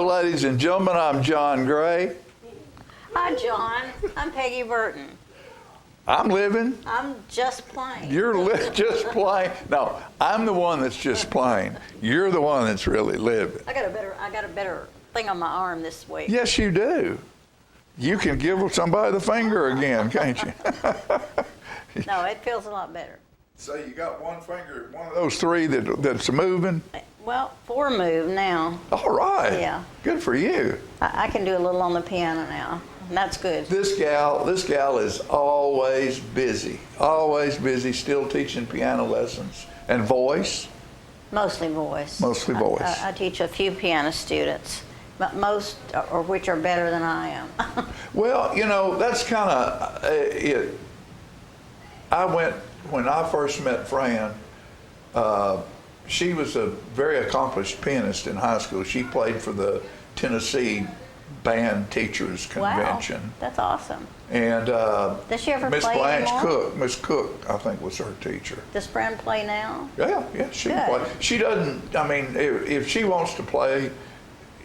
Hello, ladies and gentlemen. I'm John Gray. Hi, John. I'm Peggy Burton. I'm living. I'm just plain. You're just plain. No, I'm the one that's just plain. You're the one that's really living. I got a better thing on my arm this week. Yes, you do. You can give somebody the finger again, can't you? No, it feels a lot better. So you got one finger, one of those three that's moving? Well, 4 move now. All right. Yeah. Good for you. I can do a little on the piano now. And that's good. This gal is always busy, still teaching piano lessons. And voice? Mostly voice. Mostly voice. I teach a few piano students, but most or which are better than I am. Well, you know, that's kind of it. When I first met Fran, she was a very accomplished pianist in high school. She played for the Tennessee Band Teachers Convention. Wow, that's awesome. And does she ever Miss play Blanche anymore? Cook, Miss Cook, I think was her teacher. Does Fran play now? Yeah, she can Good. play. She doesn't. I mean, if she wants to play,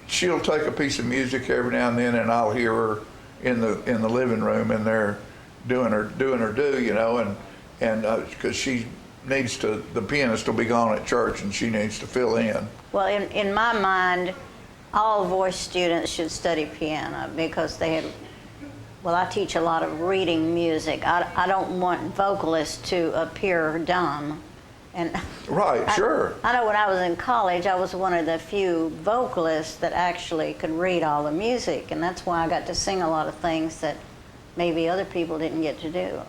she'll take a piece of music every now and then, and I'll hear her in the living room, and they're doing her do, you know, and because she needs to, the pianist will be gone at church, and she needs to fill in. Well, in my mind, all voice students should study piano because I teach a lot of reading music. I don't want vocalists to appear dumb. And Right, sure. I know when I was in college, I was one of the few vocalists that actually could read all the music, and that's why I got to sing a lot of things that maybe other people didn't get to do.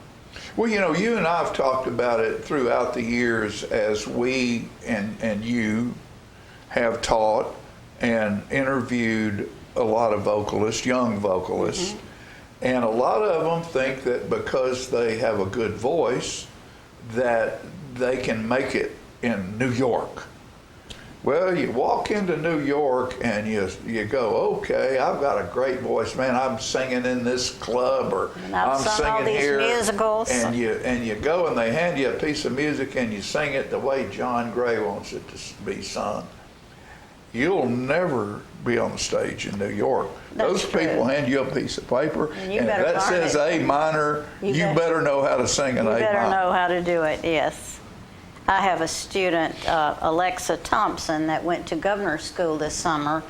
Well, you know, you and I have talked about it throughout the years as we and you have taught and interviewed a lot of vocalists, young vocalists, and a lot of them think that because they have a good voice that they can make it in New York. Well, you walk into New York and you go, okay, I've got a great voice, man. I'm singing in this club, or I'm sung all singing these here. musicals. And you go and they hand you a piece of music and you sing it the way John Gray wants it to be sung. You'll never be on the stage in New York. That's Those true. people hand you a piece of paper, And you and better if that learn says it. A minor, you better- better know how to sing an You A better minor. know how to do it, yes. I have a student, Alexa Thompson, that went to Governor's School this summer,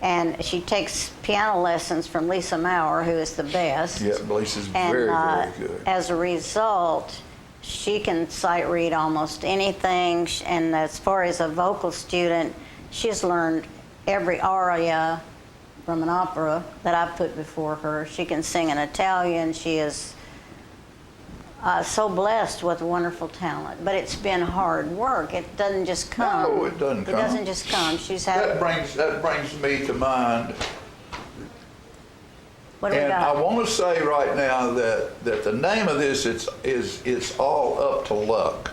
and she takes piano lessons from Lisa Maurer, who is the best. Yeah, Lisa's And very, very good. as a result, she can sight read almost anything, and as far as a vocal student, she's learned every aria from an opera that I've put before her. She can sing in Italian. She is so blessed with wonderful talent, but it's been hard work. It doesn't just come. No, it doesn't come. It doesn't just come. She's That had. brings me to mind, What do we and I got? want to say right now that the name of this it's all up to luck,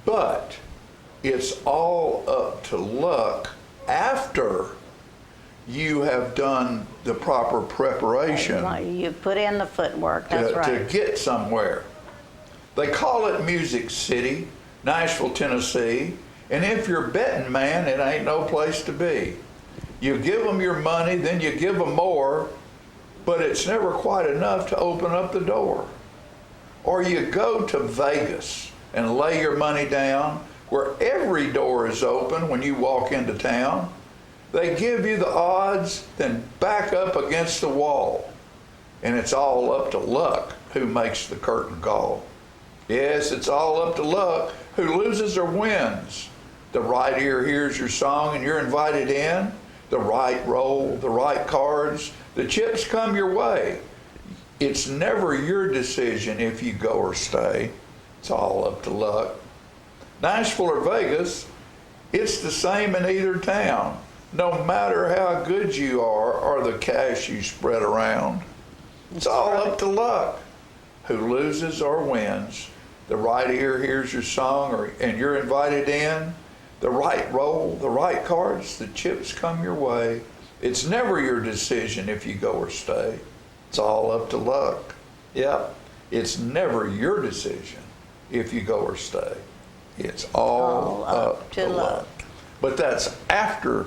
but it's all up to luck after you have done the proper preparation You put in the footwork. That's to right. get somewhere. They call it Music City, Nashville, Tennessee, and if you're betting, man, it ain't no place to be. You give them your money, then you give them more, but it's never quite enough to open up the door. Or you go to Vegas and lay your money down where every door is open when you walk into town. They give you the odds, then back up against the wall. And it's all up to luck who makes the curtain call. Yes, it's all up to luck who loses or wins. The right ear hears your song and you're invited in. The right roll, the right cards, the chips come your way. It's never your decision if you go or stay. It's all up to luck. Nashville or Vegas, it's the same in either town. No matter how good you are or the cash you spread around. It's all up to luck who loses or wins. The right ear hears your song and you're invited in. The right roll, the right cards, the chips come your way. It's never your decision if you go or stay. It's all up to luck. Yep, it's never your decision if you go or stay. It's all up to luck. But that's after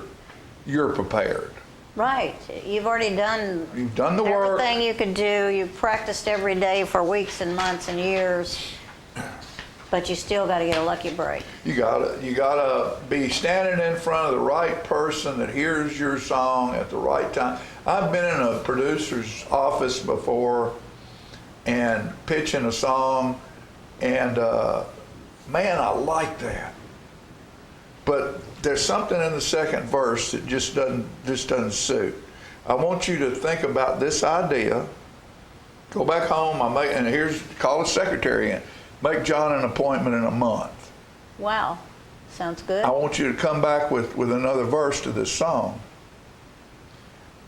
you're prepared. Right. You've already done You've done the work. everything you could do. You've practiced every day for weeks and months and years, but you still got to get a lucky break. You gotta be standing in front of the right person that hears your song at the right time. I've been in a producer's office before and pitching a song, and man, I like that. But there's something in the second verse that just doesn't suit. I want you to think about this idea. Go back home. Call the secretary in. Make John an appointment in a month. Wow. Sounds good. I want you to come back with another verse to this song.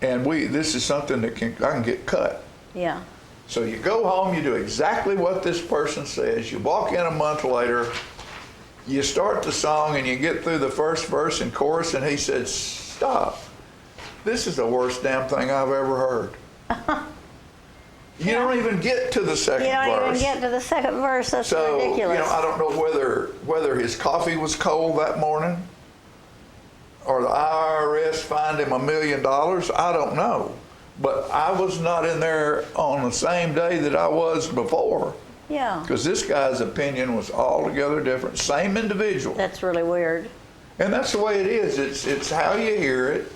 And this is something that I can get cut. Yeah. So you go home, you do exactly what this person says. You walk in a month later, you start the song, and you get through the first verse and chorus, and he said, "Stop. This is the worst damn thing I've ever heard." You don't even get to the second verse. You don't even get to the second verse. That's ridiculous. I don't know whether his coffee was cold that morning, or the IRS fined him $1 million. I don't know. But I was not in there on the same day that I was before. Yeah. Because this guy's opinion was altogether different. Same individual. That's really weird. And that's the way it is. It's how you hear it,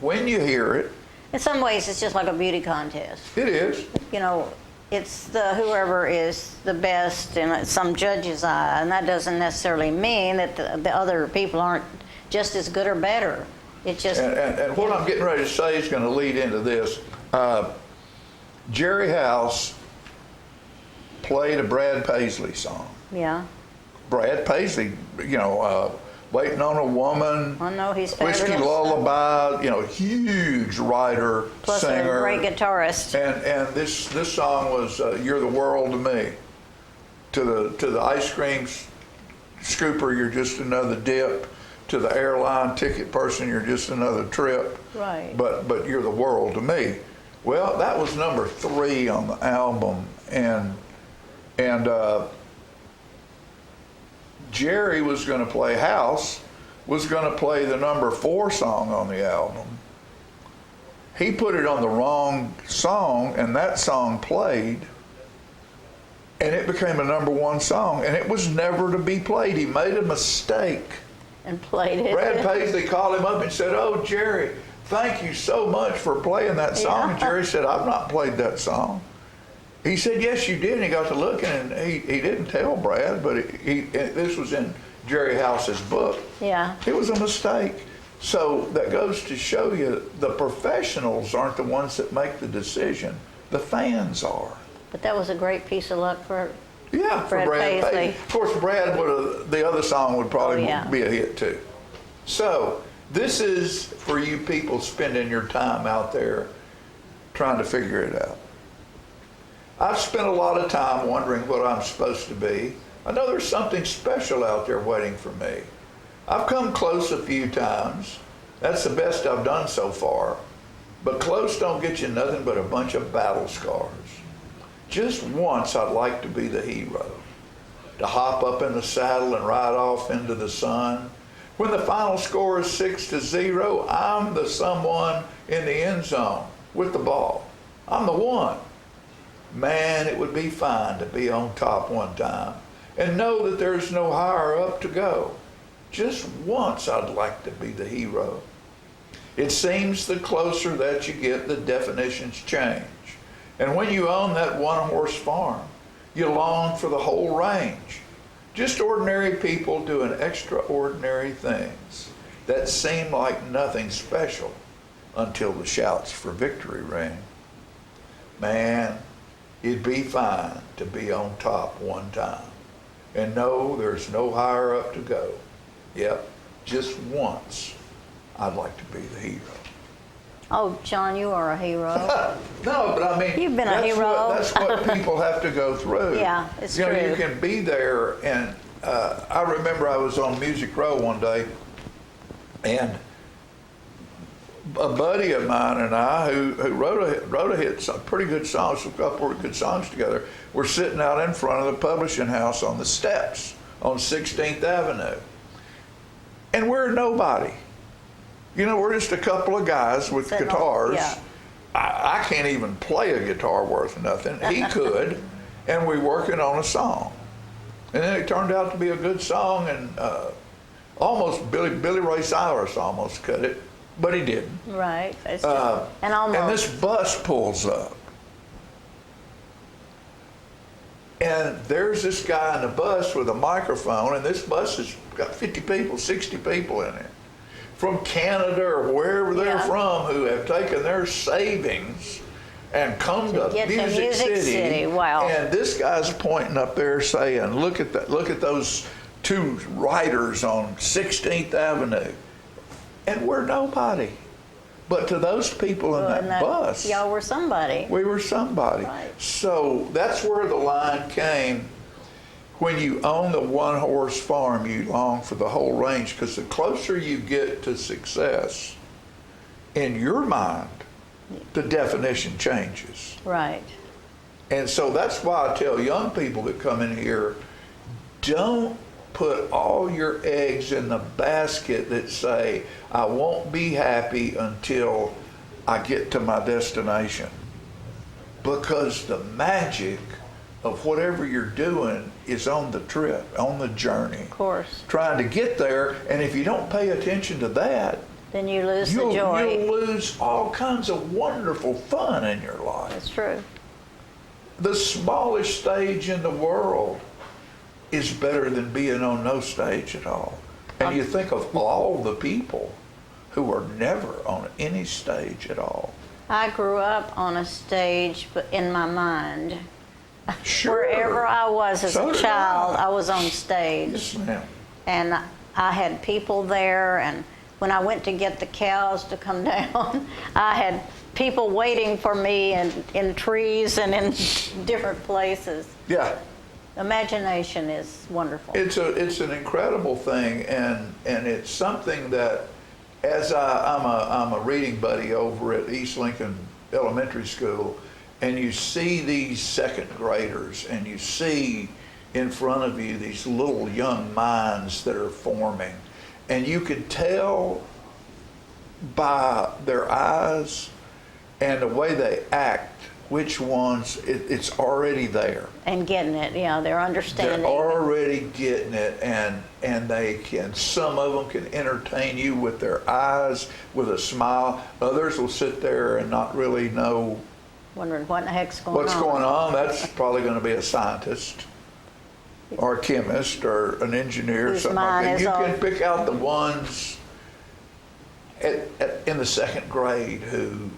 when you hear it. In some ways, it's just like a beauty contest. It is. You know, it's whoever is the best in some judge's eye, and that doesn't necessarily mean that the other people aren't just as good or better. It just and what I'm getting ready to say is going to lead into this. Jerry House played a Brad Paisley song. Yeah. Brad Paisley, Waiting on a Woman, I know he's Whiskey fabulous. Lullaby, huge writer, Plus singer. a great guitarist. And this song was You're the World to Me. To the ice cream scooper, you're just another dip. To the airline ticket person, you're just another trip. Right. But you're the world to me. Well, that was number 3 on the album, and Jerry was going to play House, was going to play the number 4 song on the album. He put it on the wrong song, and that song played, and it became a number 1 song, and it was never to be played. He made a mistake. And played it. Brad Paisley called him up and said, "Oh, Jerry, thank you so much for playing that song." Yeah. And Jerry said, "I've not played that song." He said, "Yes, you did." And he got to looking, and he didn't tell Brad, but this was in Jerry House's book. Yeah. It was a mistake. So that goes to show you the professionals aren't the ones that make the decision. The fans are. But that was a great piece of luck for Yeah, for Brad Brad Paisley. Paisley. Of course, Brad the other song would probably be a hit too. So this is for you people spending your time out there trying to figure it out. I've spent a lot of time wondering what I'm supposed to be. I know there's something special out there waiting for me. I've come close a few times. That's the best I've done so far. But close don't get you nothing but a bunch of battle scars. Just once I'd like to be the hero, to hop up in the saddle and ride off into the sun. When the final score is 6-0, I'm the someone in the end zone with the ball. I'm the one. Man, it would be fine to be on top one time and know that there's no higher up to go. Just once I'd like to be the hero. It seems the closer that you get, the definitions change. And when you own that one-horse farm, you long for the whole range. Just ordinary people doing extraordinary things that seem like nothing special until the shouts for victory ring. Man, it'd be fine to be on top one time and know there's no higher up to go. Yep, just once I'd like to be the hero. Oh, John, you are a hero. No, but I mean, You've been a hero. That's what people have to go through. Yeah, it's true. true. You can be there, and I remember I was on Music Row one day, and a buddy of mine and I, who wrote a hit song, pretty good songs, a couple of good songs together, were sitting out in front of the publishing house on the steps on 16th Avenue, and we're nobody. You know, we're just a couple of guys with Sitting on- guitars. yeah. I can't even play a guitar worth nothing. He could, and we working on a song. And then it turned out to be a good song, and almost Billy Ray Cyrus almost cut it, but he didn't. Right. It's just, and almost. And this bus pulls up. And there's this guy in the bus with a microphone, and this bus has got 50 people, 60 people in it, from Canada or wherever they're Yeah. from, who have taken their savings and come to get to Music Music City. City. Wow. And this guy's pointing up there saying, look at that, look at those two riders on 16th Avenue. And we're nobody. But to those people in And that bus, y'all were somebody. we were somebody. Right. So that's where the line came. When you own the one-horse farm, you long for the whole range, because the closer you get to success, in your mind, the definition changes. Right. And so that's why I tell young people that come in here, don't put all your eggs in the basket that say, I won't be happy until I get to my destination. Because the magic of whatever you're doing is on the trip, on the journey. Of course. Trying to get there, and if you don't pay attention to that, Then you lose the joy. you'll lose all kinds of wonderful fun in your life. That's true. The smallest stage in the world is better than being on no stage at all. And you think of all the people who are never on any stage at all. I grew up on a stage, but in my mind, Sure. wherever I was as So a did child, I. I was on stage. Yes, ma'am. And I had people there, and when I went to get the cows to come down, I had people waiting for me in trees and in different places. Yeah. Imagination is wonderful. It's an incredible thing, and it's something that, as I'm a reading buddy over at East Lincoln Elementary School, and you see these second graders, and you see in front of you these little young minds that are forming, and you can tell by their eyes and the way they act which ones it's already there. And getting it, yeah, they're understanding. They're already getting it, and they can, some of them can entertain you with their eyes, with a smile. Others will sit there and not really know Wondering what the heck's going on. what's going on. That's probably going to be a scientist or a chemist or an engineer or Whose something like mind that. is You all- can pick out the ones in the second grade who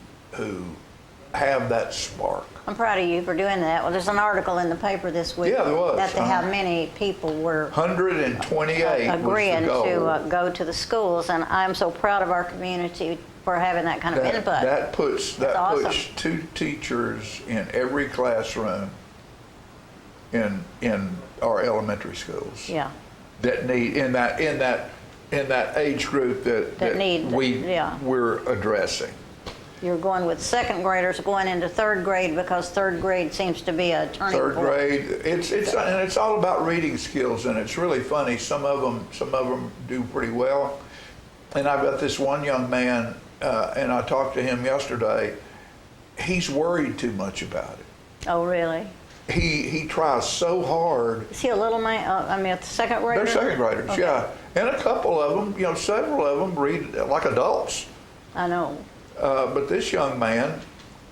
have that spark. I'm proud of you for doing that. Well, there's an article in the paper this week Yeah, there was, that how uh-huh. many people were 128 agreeing was the goal. to go to the schools, and I'm so proud of our community for having that kind of input. That puts awesome. two teachers in every classroom in our elementary schools. Yeah, That need in that age group that need, yeah. we're addressing. you're going with second graders going into third grade because third grade seems to be a turning Third point. grade, and it's all about reading skills, and it's really funny. Some of them do pretty well, and I've got this one young man, and I talked to him yesterday. He's worried too much about it. Oh, really? He tries so hard. Is he a little man? I mean, a second grader? They're second graders, Okay. yeah, and a couple of them, several of them read like adults. I know. But this young man,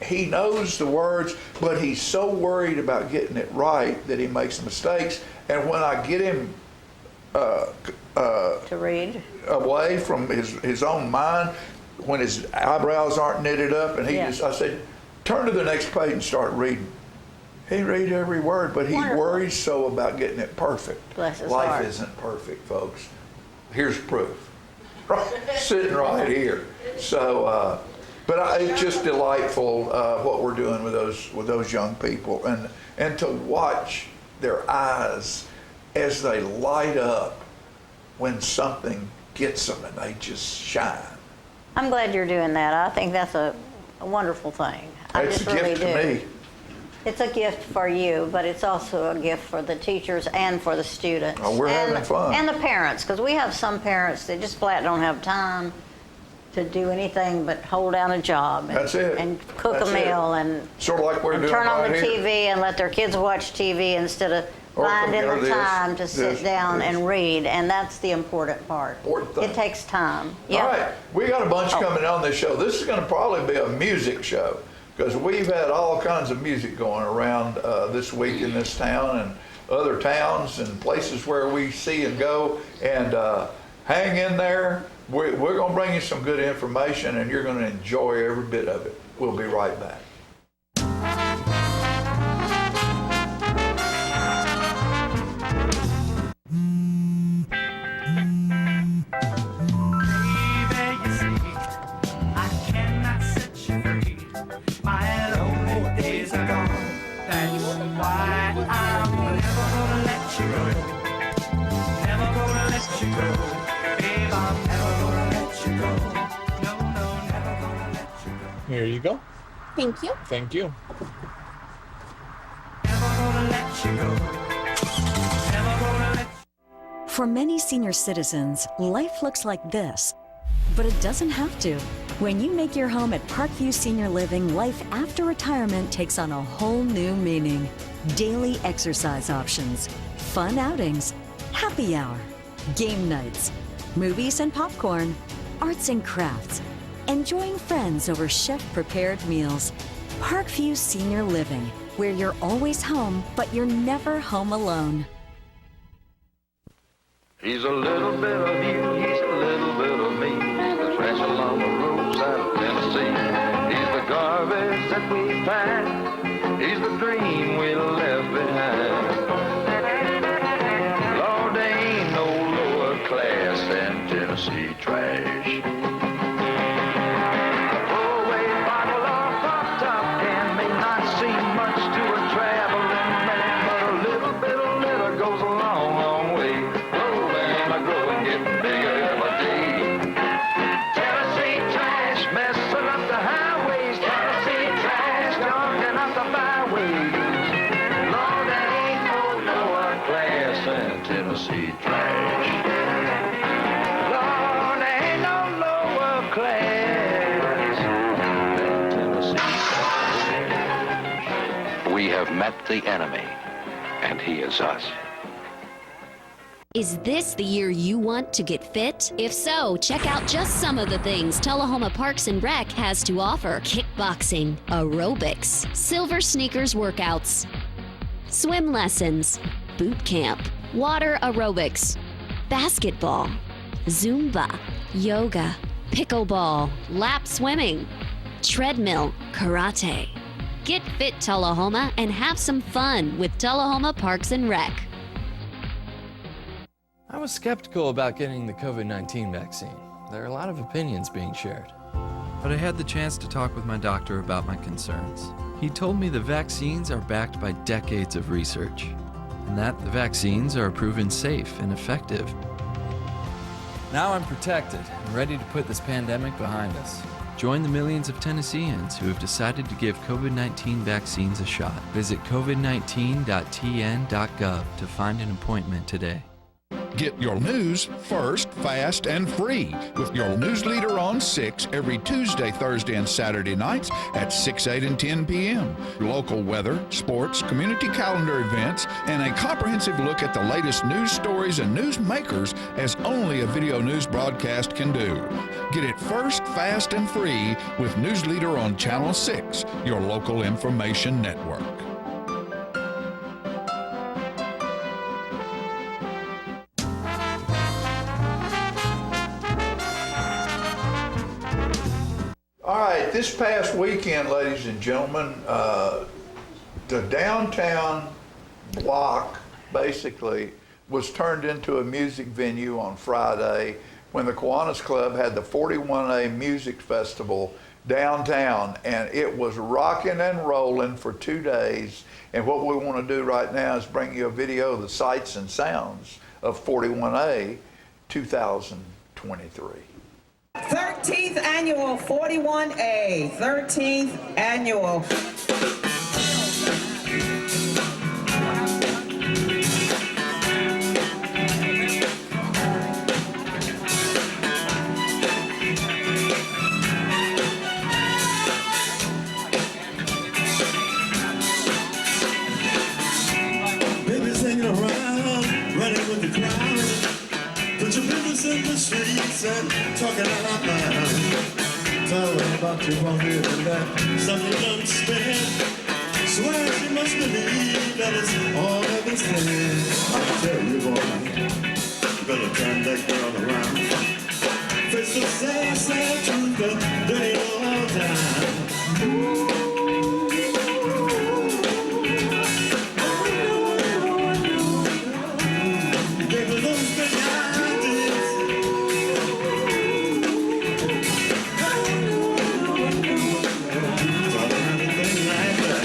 he knows the words, but he's so worried about getting it right that he makes mistakes. And when I get him To read. away from his own mind, when his eyebrows aren't knitted up, and Yeah. I said, turn to the next page and start reading. He read every word, but he Wonderful. worries so about getting it perfect. Bless his Life heart. isn't perfect, folks. Here's proof. Sitting right here. So, but it's just delightful what we're doing with those young people, and to watch their eyes as they light up when something gets them and they just shine. I'm glad you're doing that. I think that's a wonderful thing. I It's just a really gift do. to me. It's a gift for you, but it's also a gift for the teachers and for the students. Oh, we're having fun. And the parents, because we have some parents that just flat don't have time to do anything but hold down a job. And, That's it. And cook That's a meal and sort of like we're doing turn on right the here. TV and let their kids watch TV instead of Or finding or the this, time to sit this, down this. and read. And that's the important part. Important thing. It takes time. All right, we got a bunch Oh. coming on this show. This is going to probably be a music show because we've had all kinds of music going around this week in this town and other towns and places where we see and go. And hang in there. We're going to bring you some good information and you're going to enjoy every bit of it. We'll be right back. Here you go. Thank you. Thank you. For many senior citizens, life looks like this, but it doesn't have to. When you make your home at Parkview Senior Living, life after retirement takes on a whole new meaning. Daily exercise options, fun outings, happy hour, game nights, movies and popcorn, arts and crafts, enjoying friends over chef-prepared meals. Parkview Senior Living, where you're always home, but you're never home alone. He's a little bit of you, he's a little bit of me. He's the trash along the roadside of Tennessee. He's the garbage that we find. He's the dream we left behind. Lord, there ain't no lower class than Tennessee trash. A throwaway bottle or pop top can may not seem much to a traveling man, but a little bit of litter goes a long, long way. Growing, getting bigger every day. Tennessee trash messing up the highways. Tennessee trash jogging up the byways. Lord, there ain't no lower class than Tennessee trash. Lord, there ain't no lower class than Tennessee trash. We have met the enemy, and he is us. Is this the year you want to get fit? If so, check out just some of the things Tullahoma Parks and Rec has to offer. Kickboxing, aerobics, silver sneakers workouts, swim lessons, boot camp, water aerobics, basketball, Zumba, yoga, pickleball, lap swimming, treadmill, karate. Get fit, Tullahoma, and have some fun with Tullahoma Parks and Rec. I was skeptical about getting the COVID-19 vaccine. There are a lot of opinions being shared. But I had the chance to talk with my doctor about my concerns. He told me the vaccines are backed by decades of research, and that the vaccines are proven safe and effective. Now I'm protected and ready to put this pandemic behind us. Join the millions of Tennesseans who have decided to give COVID-19 vaccines a shot. Visit covid19.tn.gov to find an appointment today. Get your news first, fast, and free with your news leader on 6 every Tuesday, Thursday, and Saturday nights at 6, 8, and 10 p.m. Local weather, sports, community calendar events, and a comprehensive look at the latest news stories and news makers as only a video news broadcast can do. Get it first, fast, and free with News Leader on Channel 6, your local information network. All right, this past weekend, ladies and gentlemen, the downtown block basically was turned into a music venue on Friday when the Kiwanis Club had the 41A Music Festival downtown, and it was rocking and rolling for 2 days. And what we want to do right now is bring you a video of the sights and sounds of 41A 2023. 13th annual 41A, 13th annual. thought you wanted to let something understand. Swear she must believe that it's all that is said. I tell you, boy, you better turn that girl around. Face the sad, sad truth, but dirty all time. Give her those big ideas. Talk about a thing like that.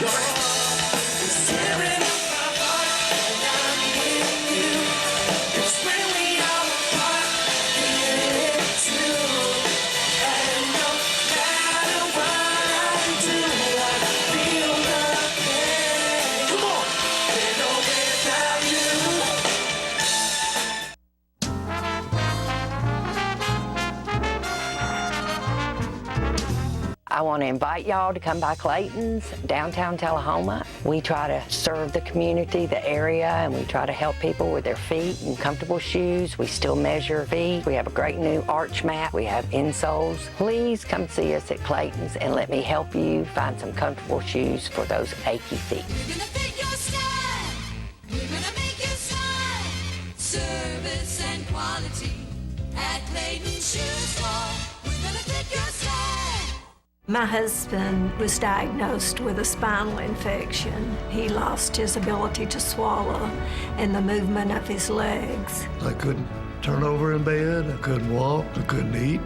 It's tearing up my heart when I'm with you. It's when we are apart, feeling it too. And no matter what I do, I feel the pain. Come on, can't go without you. I want to invite y'all to come by Clayton's, downtown Tullahoma. We try to serve the community, the area, and we try to help people with their feet and comfortable shoes. We still measure feet. We have a great new arch mat. We have insoles. Please come see us at Clayton's and let me help you find some comfortable shoes for those achy feet. We're gonna fit your style. We're gonna make you smile. Service and quality at Clayton Shoe Store. We're gonna fit your style. My husband was diagnosed with a spinal infection. He lost his ability to swallow and the movement of his legs. I couldn't turn over in bed, I couldn't walk, I couldn't eat.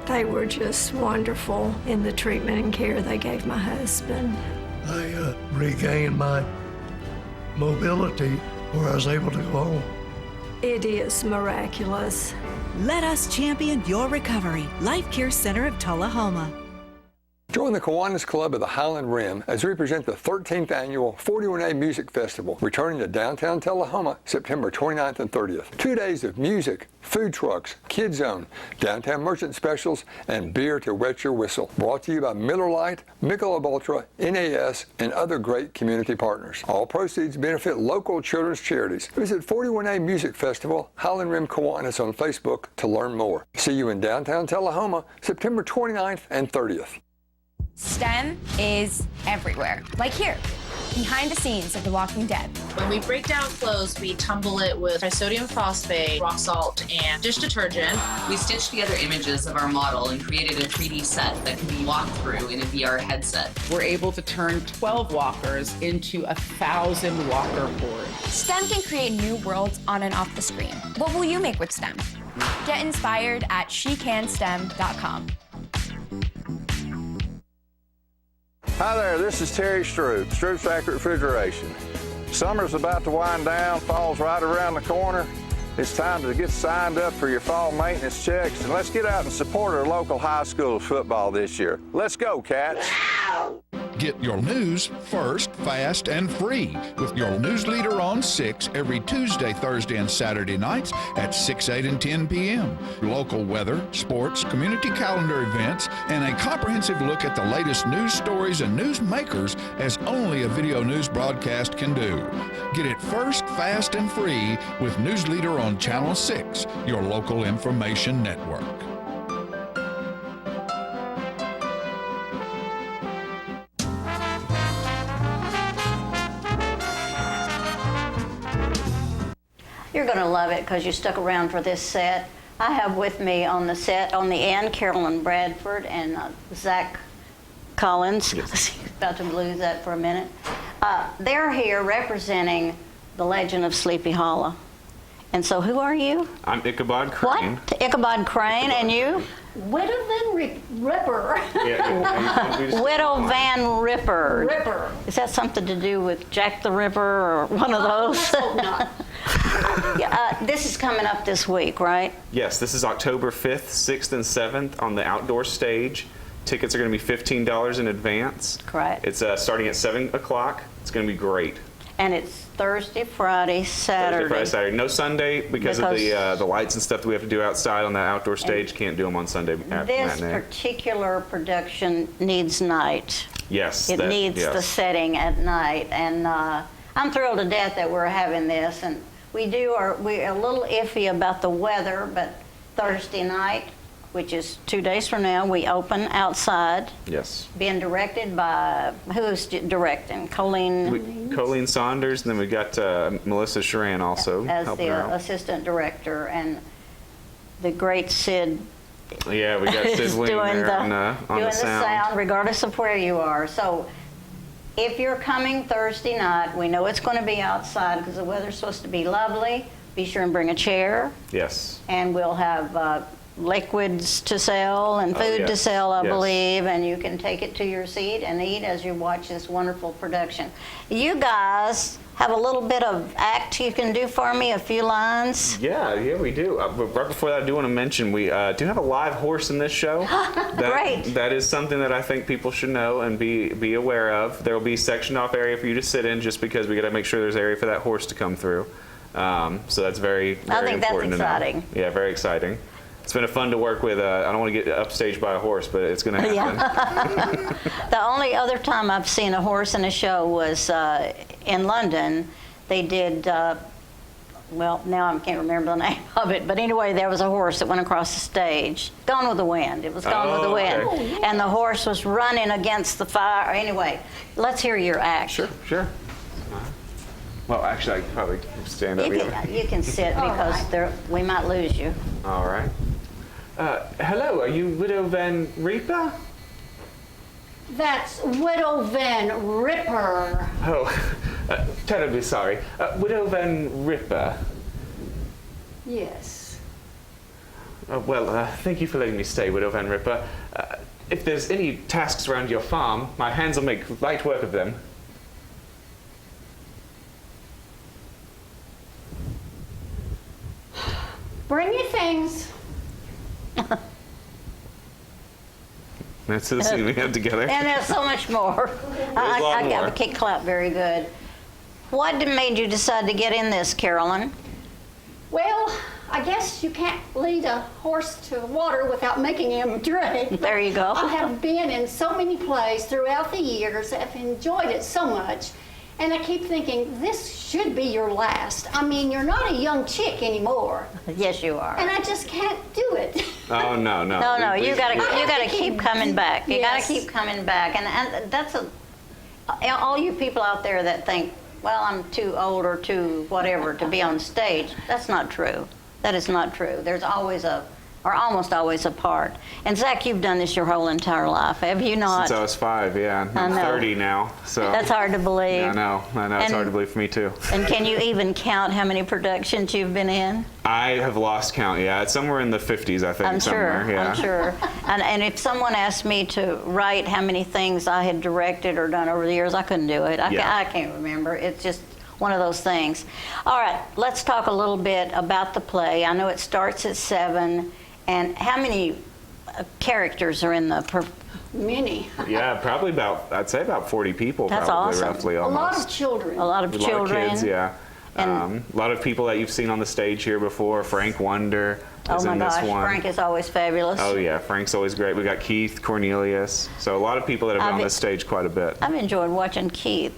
They were just wonderful in the treatment and care they gave my husband. I regained my mobility where I was able to go home. It is miraculous. Let us champion your recovery. Life Care Center of Tullahoma. Join the Kiwanis Club of the Highland Rim as we present the 13th annual 41A Music Festival, returning to downtown Tullahoma September 29th and 30th. 2 days of music, food trucks, Kid Zone, downtown merchant specials, and beer to wet your whistle. Brought to you by Miller Lite, Michelob Ultra, NAS, and other great community partners. All proceeds benefit local children's charities. Visit 41A Music Festival, Highland Rim Kiwanis on Facebook to learn more. See you in downtown Tullahoma September 29th and 30th. STEM is everywhere, like here, behind the scenes of The Walking Dead. When we break down clothes, we tumble it with trisodium phosphate, rock salt, and dish detergent. We stitched together images of our model and created a 3D set that can be walked through in a VR headset. We're able to turn 12 walkers into 1,000 walker boards. STEM can create new worlds on and off the screen. What will you make with STEM? Get inspired at shecanstem.com. Hi there, this is Terry Stroop, Stroop Factory Refrigeration. Summer's about to wind down, fall's right around the corner. It's time to get signed up for your fall maintenance checks, and let's get out and support our local high school football this year. Let's go, Cats! Get your news first, fast, and free with your news leader on 6 every Tuesday, Thursday, and Saturday nights at 6, 8, and 10 p.m. Local weather, sports, community calendar events, and a comprehensive look at the latest news stories and news makers as only a video news broadcast can do. Get it first, fast, and free with News Leader on Channel 6, your local information network. You're going to love it because you stuck around for this set. I have with me on the set, on the end, Carolyn Bradford and Zach Collins. Yes. About to lose that for a minute. They're here representing the legend of Sleepy Hollow. And so who are you? I'm Ichabod Crane. What? Ichabod Crane, and you? Widow Van Ripper. Widow Van Ripper. Ripper. Is that something to do with Jack the Ripper or one of those? Let's hope not. This is coming up this week, right? Yes, this is October 5th, 6th, and 7th on the outdoor stage. Tickets are going to be $15 in advance. Correct. It's starting at 7 o'clock. It's going to be great. And it's Thursday, Friday, Saturday. Thursday, Friday, Saturday. No Sunday because of the lights and stuff that we have to do outside on that outdoor stage. Can't do them on Sunday after This matinee. particular production needs night. Yes. It needs the setting at night. And I'm thrilled to death that we're having this. And we're a little iffy about the weather, but Thursday night, which is 2 days from now, we open outside. Yes. Being directed by, who's directing? Colleen Saunders, and then we got Melissa Sharan also as helping the her out. assistant director, and the great Sid. Yeah, we got Sid Lee there on the sound. Regardless of where you are. So if you're coming Thursday night, we know it's going to be outside because the weather's supposed to be lovely. Be sure and bring a chair. Yes. And we'll have liquids to sell and food to yes. sell, I Yes. believe, and you can take it to your seat and eat as you watch this wonderful production. You guys have a little bit of act you can do for me, a few lines? Yeah, we do. But right before that, I do want to mention we do have a live horse in this show. Great. That is something that I think people should know and be aware of. There will be sectioned off area for you to sit in, just because we got to make sure there's area for that horse to come through. So that's very, very I think that's important exciting. to know. Yeah, very exciting. It's been fun to work with. I don't want to get upstaged by a horse, but it's going to happen. The only other time I've seen a horse in a show was in London. They did, well, now I can't remember the name of it, but anyway, there was a horse that went across the stage. Gone with the Wind. It was Gone with the Wind. Okay. And the horse was running against the fire. Anyway, let's hear your act. Sure. Well, actually, I could probably stand up here. You can sit because we might lose you. All right. Hello, are you Widow Van Rieper? That's Widow Van Ripper. Oh, terribly sorry. Widow Van Ripper. Yes. Well, thank you for letting me stay, Widow Van Ripper. If there's any tasks around your farm, my hands will make light work of them. Bring your things. That's the scene we had together. And there's so much more. a lot I got more. the kick clap very good. What made you decide to get in this, Carolyn? Well, I guess you can't lead a horse to water without making him drink. There you go. I have been in so many plays throughout the years. I've enjoyed it so much. And I keep thinking, this should be your last. I mean, you're not a young chick anymore. Yes, you are. And I just can't do it. Oh, no. No, you gotta keep coming back. You Yes. gotta keep coming back. And that's all you people out there that think, well, I'm too old or too whatever to be on stage. That's not true. That is not true. There's always or almost always a part. And Zach, you've done this your whole entire life, have you not? Since I was 5, yeah. I I'm know. 30 now, so. That's hard to believe. Yeah, I know. It's And- hard to believe for me, too. And can you even count how many productions you've been in? I have lost count, yeah. It's somewhere in the 50s, I think. I'm somewhere. sure. Yeah. I'm sure. And if someone asked me to write how many things I had directed or done over the years, I couldn't do it. I can't remember. It's just one of those things. All right, let's talk a little bit about the play. I know it starts at 7. And how many characters are in the? Many. Yeah, probably I'd say about 40 people. That's probably, awesome. roughly, A almost. lot of children. A lot of children. A lot of kids, yeah. And- A lot of people that you've seen on the stage here before. Frank Wonder Oh is my in gosh, this one. Frank is always fabulous. Oh yeah, Frank's always great. We got Keith, Cornelius. So a lot of people that have been on this stage quite a bit. I've enjoyed watching Keith.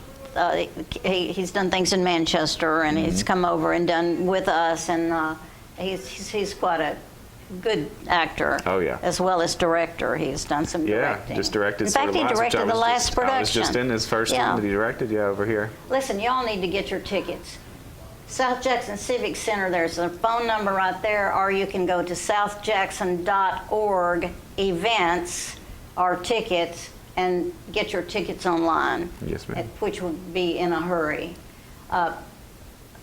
He's done things in Manchester, and he's come over and done with us, and he's quite a good actor. Oh yeah. As well as director. He's done some directing. Yeah, just directed. In fact, he directed the last production. I was just in his first one that he directed. Yeah, over here. Listen, y'all need to get your tickets. South Jackson Civic Center, there's a phone number right there, or you can go to southjackson.org events or tickets and get your tickets online. Yes, ma'am. Which would be in a hurry.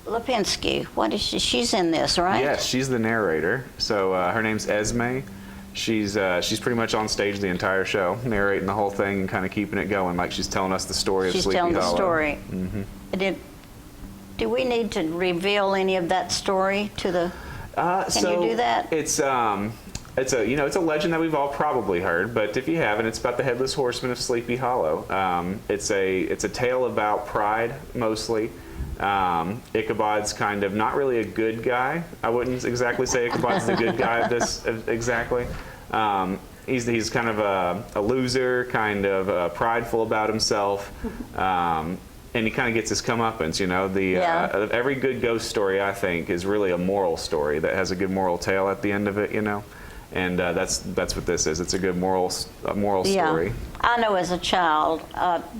Lipinski, what is she? She's in this, right? Yes, she's the narrator. So her name's Esme. She's pretty much on stage the entire show, narrating the whole thing and kind of keeping it going, like she's telling us the story of Sleepy Hollow. She's telling the story. Mm-hmm. Do we need to reveal any of that story to the? Can you do that? It's a legend that we've all probably heard, but if you haven't, it's about the Headless Horseman of Sleepy Hollow. It's a tale about pride mostly. Ichabod's kind of not really a good guy. I wouldn't exactly say Ichabod's the good guy of this exactly. He's kind of a loser, kind of prideful about himself. And he kind of gets his comeuppance, every good ghost story, I think, is really a moral story that has a good moral tale at the end of it, And that's what this is. It's a good moral story. I know as a child,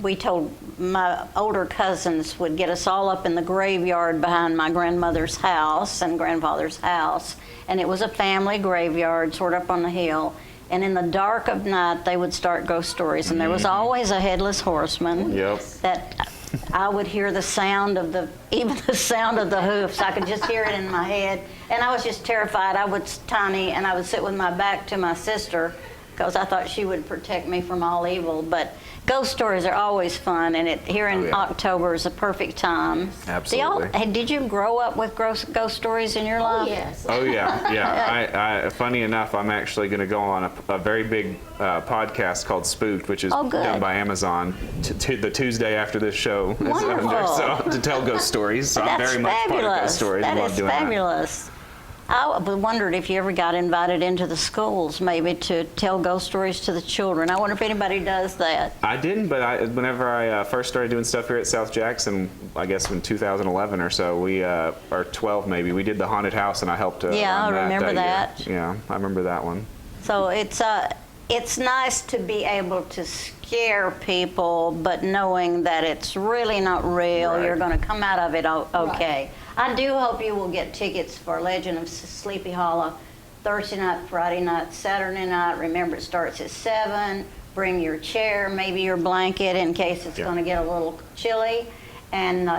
we told my older cousins would get us all up in the graveyard behind my grandmother's house and grandfather's house. And it was a family graveyard, sort of up on the hill. And in the dark of night, they would start ghost stories. And there was always a headless horseman. Yep. That I would hear the sound of even the sound of the hoofs. I could just hear it in my head. And I was just terrified. I was tiny, and I would sit with my back to my sister because I thought she would protect me from all evil. But ghost stories are always fun, and here in October is a perfect time. Absolutely. Did you grow up with ghost stories in your life? Yes. Oh yeah. Funny enough, I'm actually going to go on a very big podcast called Spooked, which is done by Amazon, the Tuesday after this show. So to tell ghost stories. So I'm very much part of ghost stories. That I love is doing fabulous. I wondered if you ever got invited into the schools, maybe to tell ghost stories to the children. I wonder if anybody does that. I didn't, but whenever I first started doing stuff here at South Jackson, I guess in 2011 or so, or 12 maybe, we did the haunted house, and I helped. I remember that. Yeah, I remember that one. So it's nice to be able to scare people, but knowing that it's really not real. Right. You're going to come out of it okay. I do hope you will get tickets for Legend of Sleepy Hollow Thursday night, Friday night, Saturday night. Remember, it starts at 7. Bring your chair, maybe your blanket in case it's going to get a little chilly, and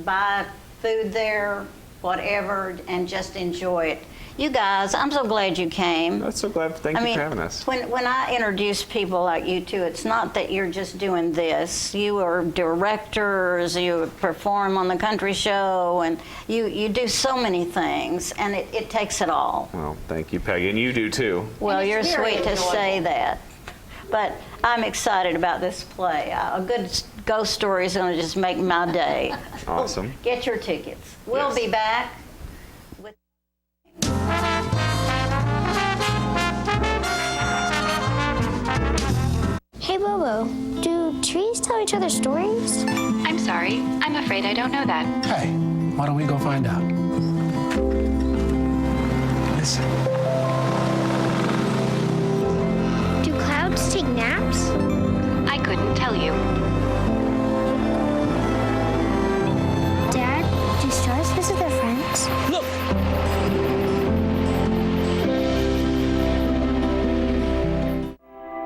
buy food there, whatever, and just enjoy it. You guys, I'm so glad you came. I'm so glad. Thank you for having us. When I introduce people like you two, it's not that you're just doing this. You are directors, you perform on the country show, and you do so many things, and it takes it all. Well, thank you, Peggy, and you do too. Well, you're sweet to say that. But I'm excited about this play. A good ghost story is going to just make my day. Awesome. Get your tickets. We'll be back. Hey Bobo, do trees tell each other stories? I'm sorry, I'm afraid I don't know that. Hey, why don't we go find out? Listen. Do clouds take naps? I couldn't tell you. Dad, do stars visit their friends? Look!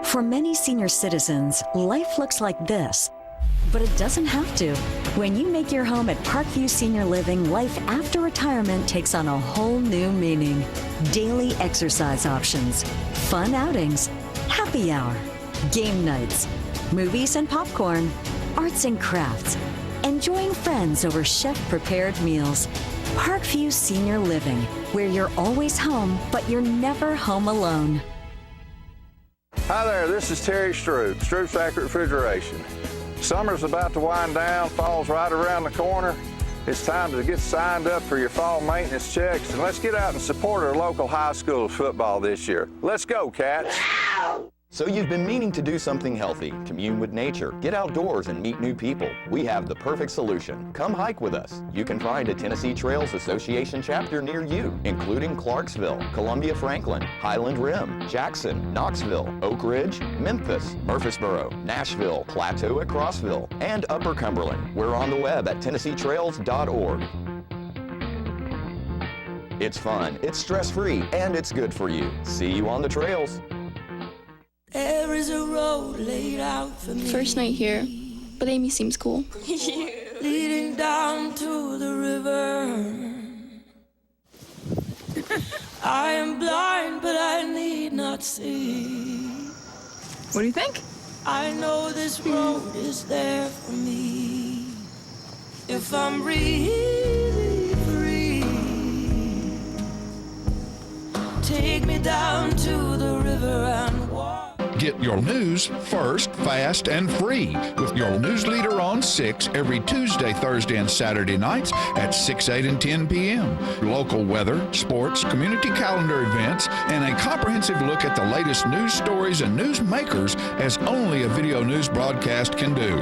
For many senior citizens, life looks like this, but it doesn't have to. When you make your home at Parkview Senior Living, life after retirement takes on a whole new meaning. Daily exercise options, fun outings, happy hour, game nights, movies and popcorn, arts and crafts, enjoying friends over chef-prepared meals. Parkview Senior Living, where you're always home, but you're never home alone. Hi there, this is Terry Stroop, Stroop's Accurate Refrigeration. Summer's about to wind down, fall's right around the corner. It's time to get signed up for your fall maintenance checks, and let's get out and support our local high school football this year. Let's go, Cats! So you've been meaning to do something healthy, commune with nature, get outdoors and meet new people. We have the perfect solution. Come hike with us. You can find a Tennessee Trails Association chapter near you, including Clarksville, Columbia Franklin, Highland Rim, Jackson, Knoxville, Oak Ridge, Memphis, Murfreesboro, Nashville, Plateau at Crossville, and Upper Cumberland. We're on the web at TennesseeTrails.org. It's fun, it's stress-free, and it's good for you. See you on the trails. There is a road laid out for me. First night here, but Amy seems cool. Leading down to the river. I am blind, but I need not see. What do you think? I know this road is there for me. If I'm really free, take me down to the river and walk. Get your news first, fast, and free with your news leader on 6 every Tuesday, Thursday, and Saturday nights at 6, 8, and 10 p.m. Local weather, sports, community calendar events, and a comprehensive look at the latest news stories and news makers as only a video news broadcast can do.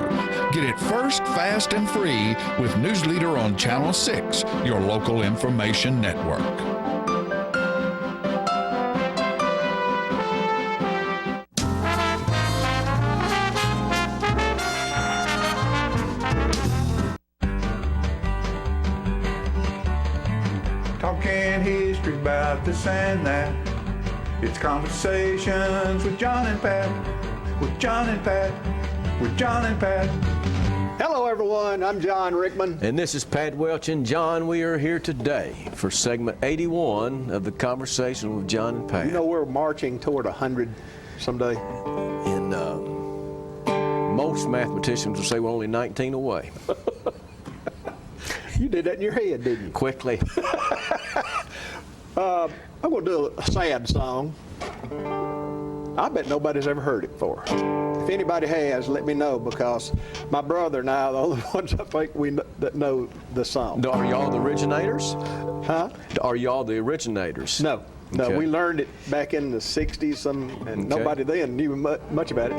Get it first, fast, and free with News Leader on Channel 6, your local information network. Talking history about this and that. It's conversations with John and Pat. With John and Pat. With John and Pat. Hello, everyone. everyone. I'm John Rickman. And this is Pat Welch and John. We are here today for segment 81 of the Conversation with John and Pat. You know, we're marching toward 100 someday. And most mathematicians will say we're only 19 away. You did that in your head, didn't you? Quickly. I'm going to do a sad song. I bet nobody's ever heard it before. If anybody has, let me know, because my brother and I are the only ones I think that know the song. Are y'all the originators? Huh? Are y'all the originators? No. No, Okay. we learned it back in the 60s, and nobody then knew much about it.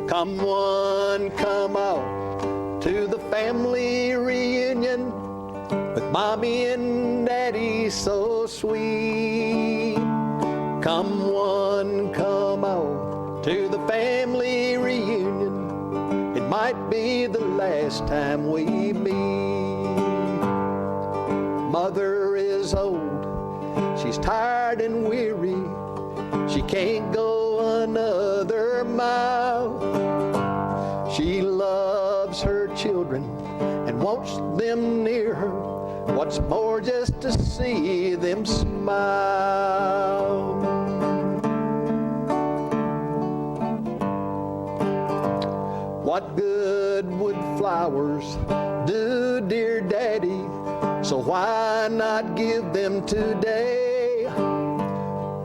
Come one, come all, to the family reunion, with Mommy and Daddy so sweet. Come one, come all, to the family reunion. It might be the last time we meet. Mother is old, she's tired and weary. She can't go another mile. She loves her children and wants them near her. What's more, just to see them smile. What good would flowers do, dear Daddy? So why not give them today,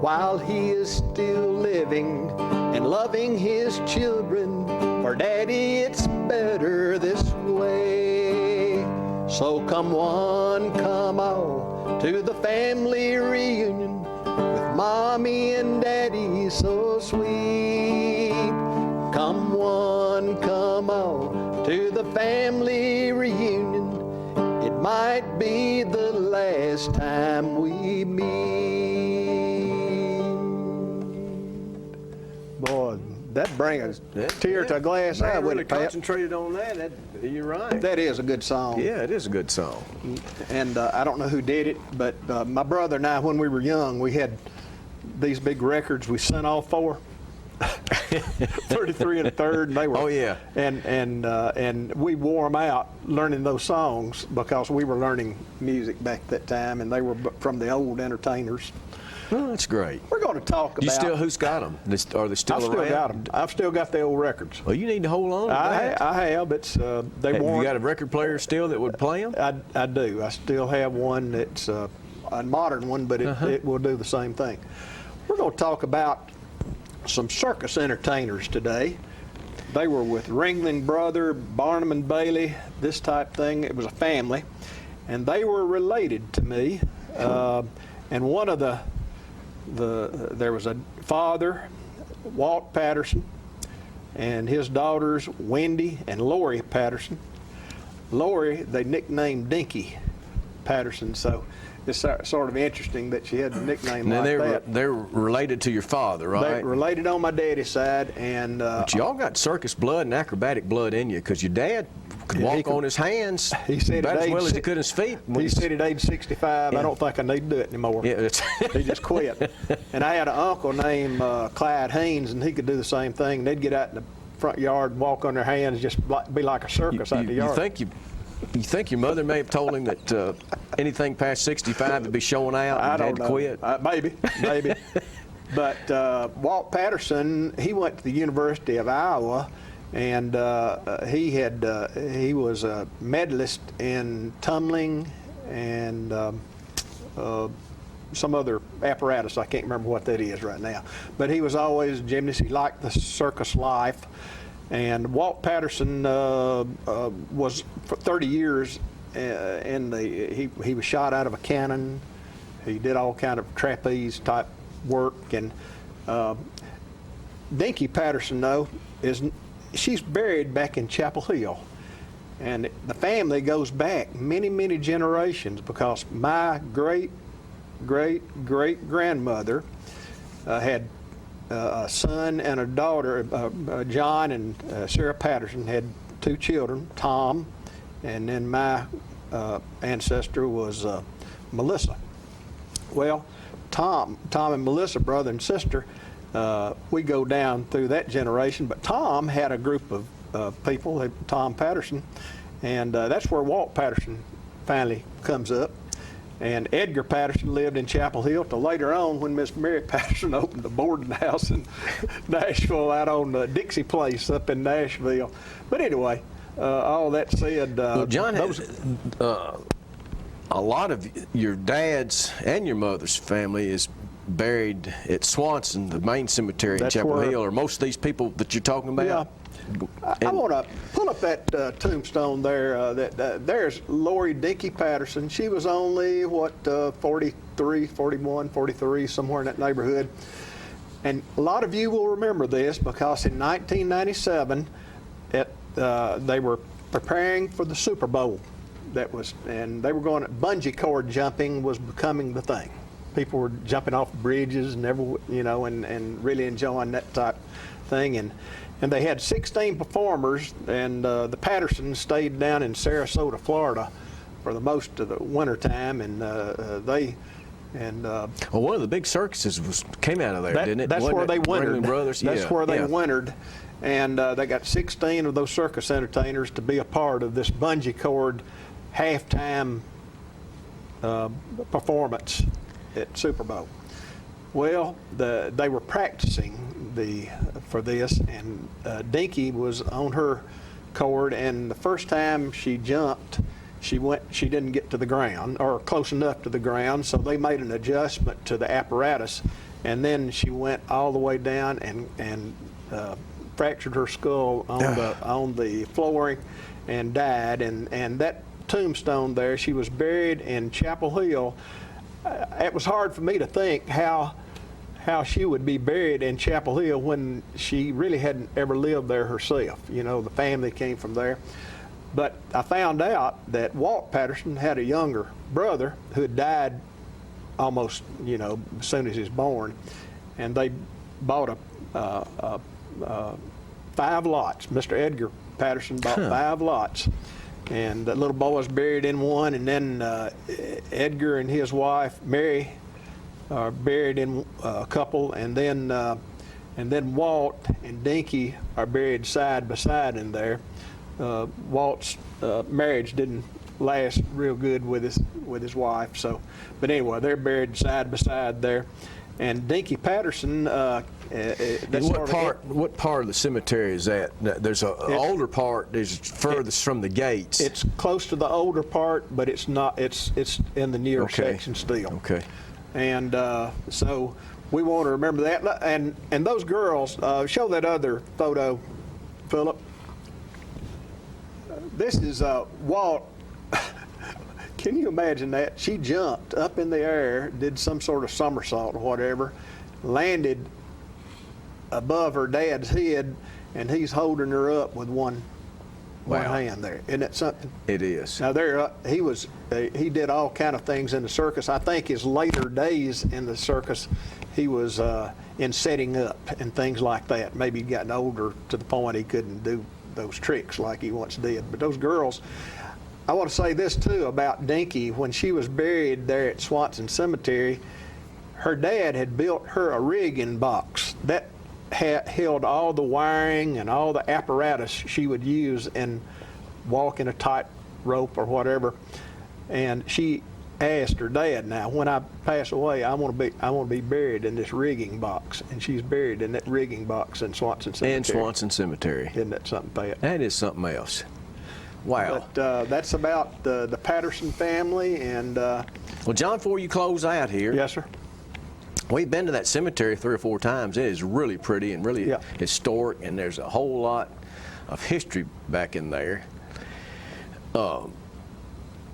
while he is still living and loving his children? For Daddy, it's better this way. So come one, come all, to the family reunion, with Mommy and Daddy so sweet. Come one, come all, to the family reunion. It might be the last time we meet. Boy, that brings a tear to a glass eye, Man, wouldn't really it, Pat? concentrated on that. You're right. That is a good song. Yeah, it is a good song. And I don't know who did it, but my brother and I, when we were young, we had these big records we sent off for. 33 and a third, and they were. Oh yeah. And we wore them out learning those songs, because we were learning music back that time, and they were from the old entertainers. Oh, that's great. We're going to talk about. Who's got them? Are they still I've around? still got them. I've still got the old records. Well, you need to hold on to that. I have. It's they Have wore. you got a record player still that would play them? I do. I still have one that's a modern one, but it will do the same thing. We're going to talk about some circus entertainers today. They were with Ringling Brother, Barnum and Bailey, this type thing. It was a family, and they were related to me. And one of there was a father, Walt Patterson, and his daughters, Wendy and Lori Patterson. Lori, they nicknamed Dinky Patterson, so it's sort of interesting that she had a nickname Now like that. they're related to your father, right? They're related on my daddy's side, and but y'all got circus blood and acrobatic blood in you, because your dad could walk on his hands he said about at as well age as he could his feet. He said at age 65, I don't think I need to do it anymore. Yeah, he just quit. And I had an uncle named Clyde Haynes, and he could do the same thing. They'd get out in the front yard and walk on their hands, just be like a circus out in the yard. You think your mother may have told him that anything past 65 would be showing out and I don't had to know. quit? Maybe. But Walt Patterson, he went to the University of Iowa, and he was a medalist in tumbling and some other apparatus. I can't remember what that is right now. But he was always a gymnast. He liked the circus life. And Walt Patterson was for 30 years he was shot out of a cannon. He did all kind of trapeze type work. And Dinky Patterson, though, she's buried back in Chapel Hill. And the family goes back many, many generations, because my great-great-great-grandmother had a son and a daughter. John and Sarah Patterson had 2 children, Tom, and then my ancestor was Melissa. Well, Tom and Melissa, brother and sister, we go down through that generation, but Tom had a group of people, Tom Patterson, And that's where Walt Patterson finally comes up. And Edgar Patterson lived in Chapel Hill till later on when Miss Mary Patterson opened the boarding house in Nashville out on Dixie Place up in Nashville. But anyway, all that said, well, John, a lot of your dad's and your mother's family is buried at Swanson, the main cemetery in Chapel Hill, or most of these people that you're talking about. Yeah. I want to pull up that tombstone there. There's Lori Dinky Patterson. She was only, 43, 41, 43, somewhere in that neighborhood. And a lot of you will remember this because in 1997, they were preparing for the Super Bowl. And they were going, bungee cord jumping was becoming the thing. People were jumping off bridges and and really enjoying that type thing. And they had 16 performers, and the Pattersons stayed down in Sarasota, Florida, for the most of the winter time, and well, one of the big circuses came out of there, didn't it? That's where they wintered. Brothers? That's where they wintered, and they got 16 of those circus entertainers to be a part of this bungee cord halftime performance at Super Bowl. Well, they were practicing for this, and Dinky was on her cord, and the first time she jumped, she didn't get to the ground, or close enough to the ground, so they made an adjustment to the apparatus, and then she went all the way down and fractured her skull on the flooring and died, and that tombstone there, she was buried in Chapel Hill. It was hard for me to think how she would be buried in Chapel Hill when she really hadn't ever lived there herself. The family came from there. But I found out that Walt Patterson had a younger brother who had died almost, as soon as he was born. And they bought 5 lots. Mr. Edgar Patterson bought 5 lots. And the little boy was buried in one, and then Edgar and his wife, Mary, are buried in a couple, and then Walt and Dinky are buried side by side in there. Walt's marriage didn't last real good with his wife, but anyway, they're buried side by side there. And Dinky Patterson. What part of the cemetery is that? There's an older part. There's furthest from the gates. It's close to the older part, but it's not. It's in the near section still. Okay. And so we want to remember that. And those girls, show that other photo, Philip. This is Walt. Can you imagine that? She jumped up in the air, did some sort of somersault or whatever, landed above her dad's head, and he's holding her up with one hand there. Isn't that something? It is. Now he did all kind of things in the circus. I think his later days in the circus, he was in setting up and things like that. Maybe gotten older to the point he couldn't do those tricks like he once did. But those girls, I want to say this too about Dinky. When she was buried there at Swanson Cemetery, her dad had built her a rigging box that held all the wiring and all the apparatus she would use in walking a tight rope or whatever. And she asked her dad, "Now, when I pass away, I want to be buried in this rigging box." And she's buried in that rigging box in Swanson Cemetery. In Swanson Cemetery. Isn't that something, Pat? That is something else. Wow. But that's about the Patterson family. And well, John, before you close out here. Yes, sir. We've been to that cemetery 3 or 4 times. It is really pretty and really historic, and there's a whole lot of history back in there. And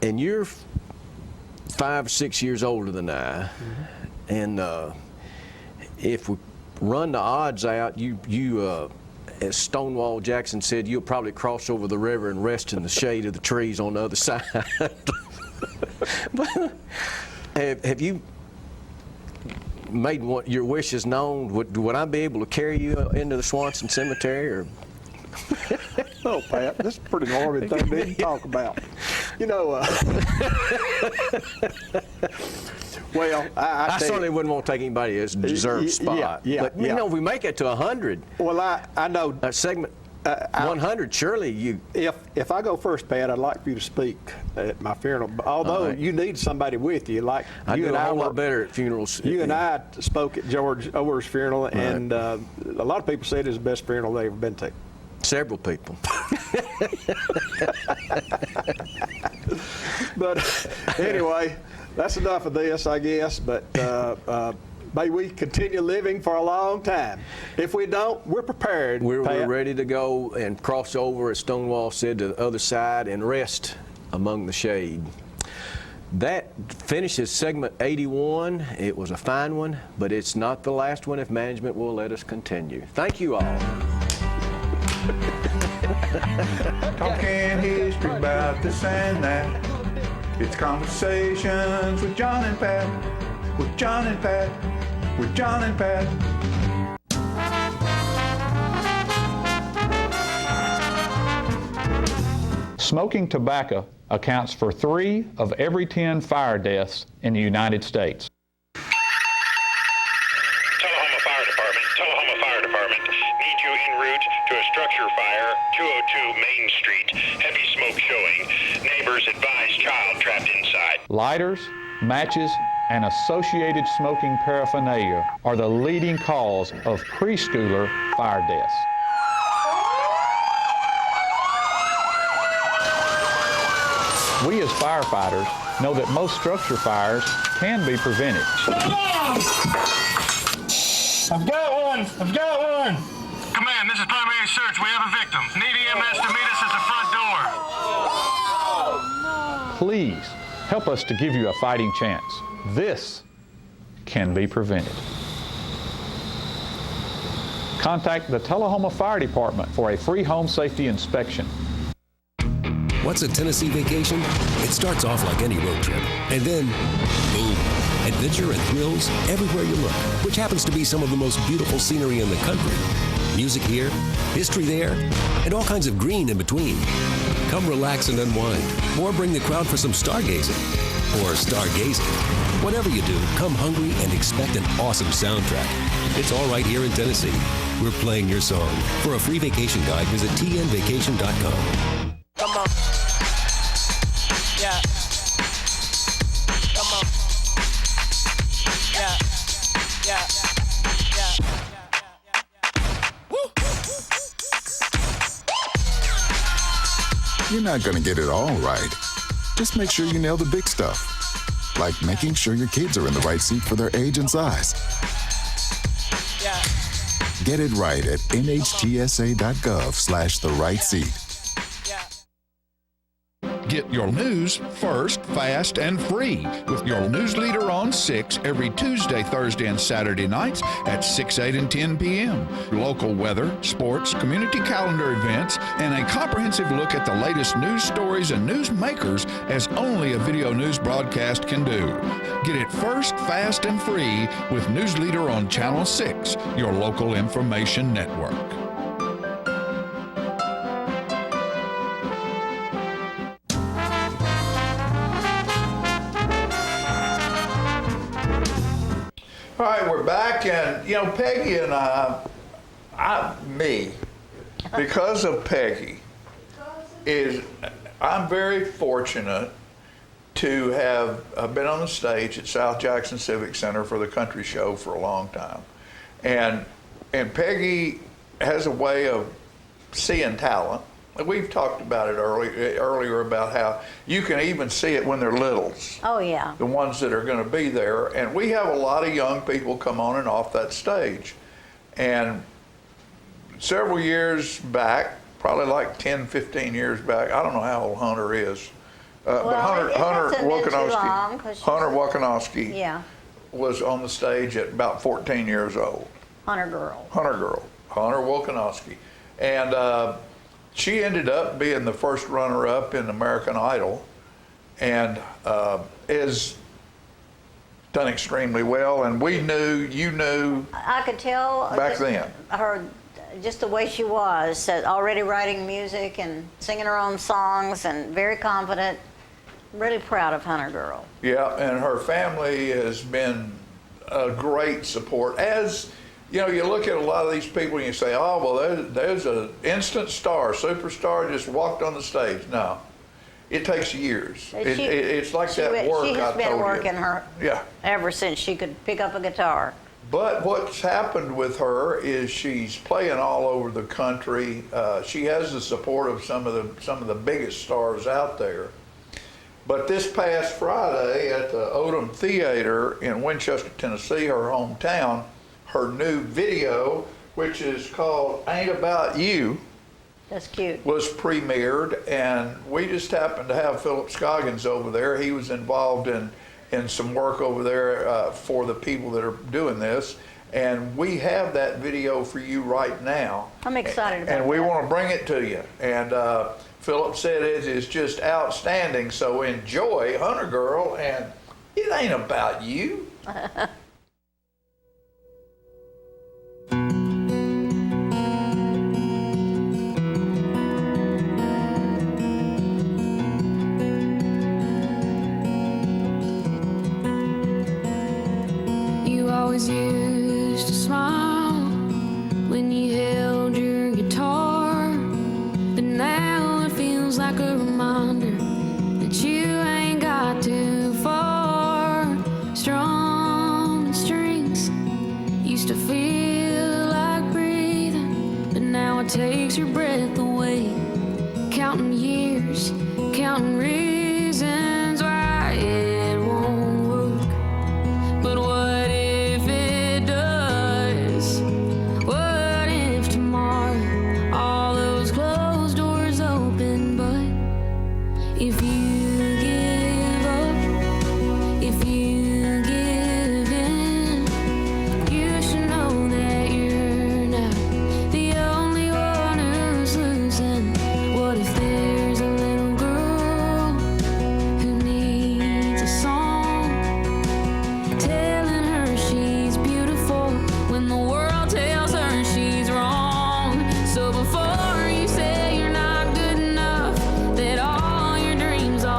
you're 5 or 6 years older than I, and if we run the odds out, you as Stonewall Jackson said, you'll probably cross over the river and rest in the shade of the trees on the other side. But have you made your wishes known? Would I be able to carry you into the Swanson Cemetery? Or? Oh, Pat, this is a pretty morbid thing to talk about. Well, I certainly wouldn't want to take anybody as deserved spot. Yeah, but, if we make it to 100. Well, I know. Segment 100, surely you... If I go first, Pat, I'd like for you to speak at my funeral. Although you need somebody with you, like I you do and a I whole were, lot better at funerals. You and I spoke at George Ower's funeral, and a lot of people said it was the best funeral they ever been to. Several people. But anyway, that's enough of this, I guess. But may we continue living for a long time. If we don't, we're prepared. We're ready to go and cross over, as Stonewall said, to the other side and rest among the shade. That finishes segment 81. It was a fine one, but it's not the last one if management will let us continue. Thank you all. Talking history about this and that. It's conversations with John and Pat. With John and Pat. With John and Pat. Smoking tobacco accounts for 3 of every 10 fire deaths in the United States. Tullahoma Fire Department. Need you en route to a structure fire, 202 Main Street. Heavy smoke showing. Neighbors advise child trapped inside. Lighters, matches, and associated smoking paraphernalia are the leading cause of preschooler fire deaths. We as firefighters know that most structure fires can be prevented. I've got one! Command, this is primary search. We have a victim. Need EMS to meet us at the front door. Please help us to give you a fighting chance. This can be prevented. Contact the Tullahoma Fire Department for a free home safety inspection. What's a Tennessee vacation? It starts off like any road trip, and then, boom, adventure and thrills everywhere you look, which happens to be some of the most beautiful scenery in the country. Music here, history there, and all kinds of green in between. Come relax and unwind, or bring the crowd for some stargazing, or stargazing. Whatever you do, come hungry and expect an awesome soundtrack. It's all right here in Tennessee. We're playing your song. For a free vacation guide, visit tnvacation.com. Come on. Yeah. Come on. Yeah. Woo. You're not going to get it all right. Just make sure you nail the big stuff, like making sure your kids are in the right seat for their age and size. Yeah. Get it right at nhtsa.gov/the-right-seat. Get your news first, fast, and free with your news leader on 6 every Tuesday, Thursday, and Saturday nights at 6, 8, and 10 p.m. Local weather, sports, community calendar events, and a comprehensive look at the latest news stories and news makers as only a video news broadcast can do. Get it first, fast, and free with News Leader on Channel 6, your local information network. All right, we're back, and Peggy and because of Peggy, I'm very fortunate to have been on the stage at South Jackson Civic Center for the country show for a long time, and Peggy has a way of seeing talent. We've talked about it earlier about how you can even see it when they're littles. Oh, yeah. The ones that are going to be there. And we have a lot of young people come on and off that stage. And several years back, probably like 10, 15 years back, I don't know how old Hunter is. But Hunter Wakanowski was on the stage at about 14 years old. Hunter Wakanowski. And she ended up being the first runner-up in American Idol, and is done extremely well. And we knew, you knew. I could tell back then. Her, just the way she was, already writing music and singing her own songs, and very confident. Really proud of Hunter Girl. Yeah, and her family has been a great support, as You know, you look at a lot of these people and you say, oh, well, there's an instant star, superstar just walked on the stage. No, it takes years. It's like that work I told you. She has been working her yeah. ever since she could pick up a guitar. But what's happened with her is she's playing all over the country. She has the support of some of the biggest stars out there. But this past Friday at the Odom Theater in Winchester, Tennessee, her hometown, her new video, which is called Ain't About You, that's cute, was premiered, and we just happened to have Philip Scoggins over there. He was involved in some work over there for the people that are doing this, and we have that video for you right now. I'm excited about it. And we want to bring it to you. And Philip said it is just outstanding, so enjoy Hunter Girl, and It Ain't About You. You always used to smile when you held your guitar, but now it feels like a reminder that you ain't got too far. Strong strings used to feel like breathing, but now it takes your breath away. Counting years, counting reasons why it won't work. But what if it does? What if tomorrow all those closed doors open? But if you give up, if you give in, you should know that you're not the only one who's losing. What if there's a little girl who needs a song, telling her she's beautiful when the world tells her she's wrong? So before you say you're not good enough, that all your dreams are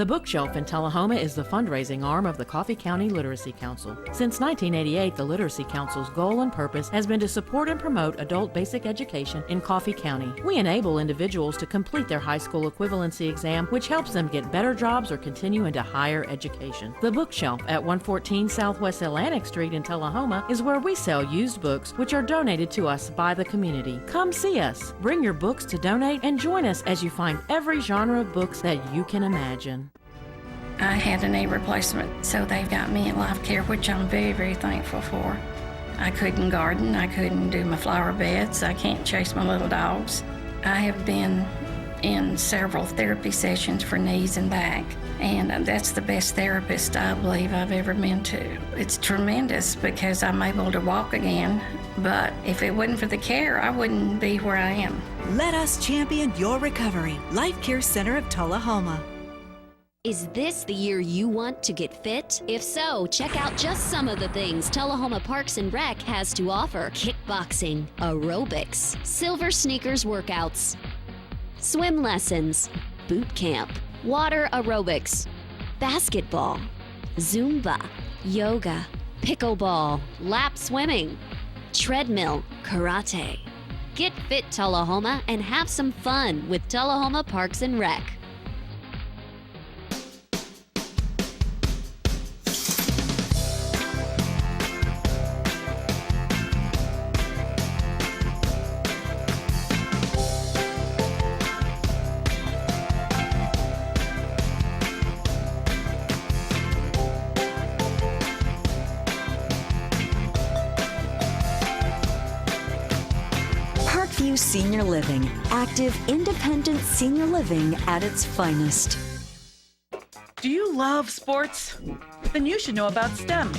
The Bookshelf in Tullahoma is the fundraising arm of the Coffee County Literacy Council. Since 1988, the Literacy Council's goal and purpose has been to support and promote adult basic education in Coffee County. We enable individuals to complete their high school equivalency exam, which helps them get better jobs or continue into higher education. The Bookshelf at 114 Southwest Atlantic Street in Tullahoma is where we sell used books which are donated to us by the community. Come see us, bring your books to donate, and join us as you find every genre of books that you can imagine. I had a knee replacement, so they've got me in life care, which I'm very, very thankful for. I couldn't garden, I couldn't do my flower beds, I can't chase my little dogs. I have been in several therapy sessions for knees and back, and that's the best therapist I believe I've ever been to. It's tremendous because I'm able to walk again, but if it wasn't for the care, I wouldn't be where I am. Let us champion your recovery. Life Care Center of Tullahoma. Is this the year you want to get fit? If so, check out just some of the things Tullahoma Parks and Rec has to offer. Kickboxing, aerobics, silver sneakers workouts, swim lessons, boot camp, water aerobics, basketball, Zumba, yoga, pickleball, lap swimming, treadmill, karate. Get fit, Tullahoma, and have some fun with Tullahoma Parks and Rec. Parkview Senior Living, active, independent senior living at its finest. Do you love sports? Then you should know about STEM.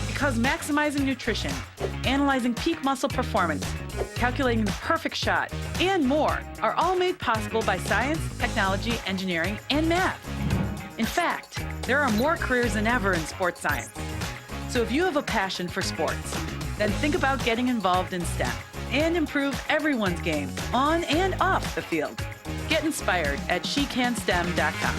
Because maximizing nutrition, analyzing peak muscle performance, calculating the perfect shot, and more are all made possible by science, technology, engineering, and math. In fact, there are more careers than ever in sports science. So if you have a passion for sports, then think about getting involved in STEM and improve everyone's game on and off the field. Get inspired at SheCanSTEM.com.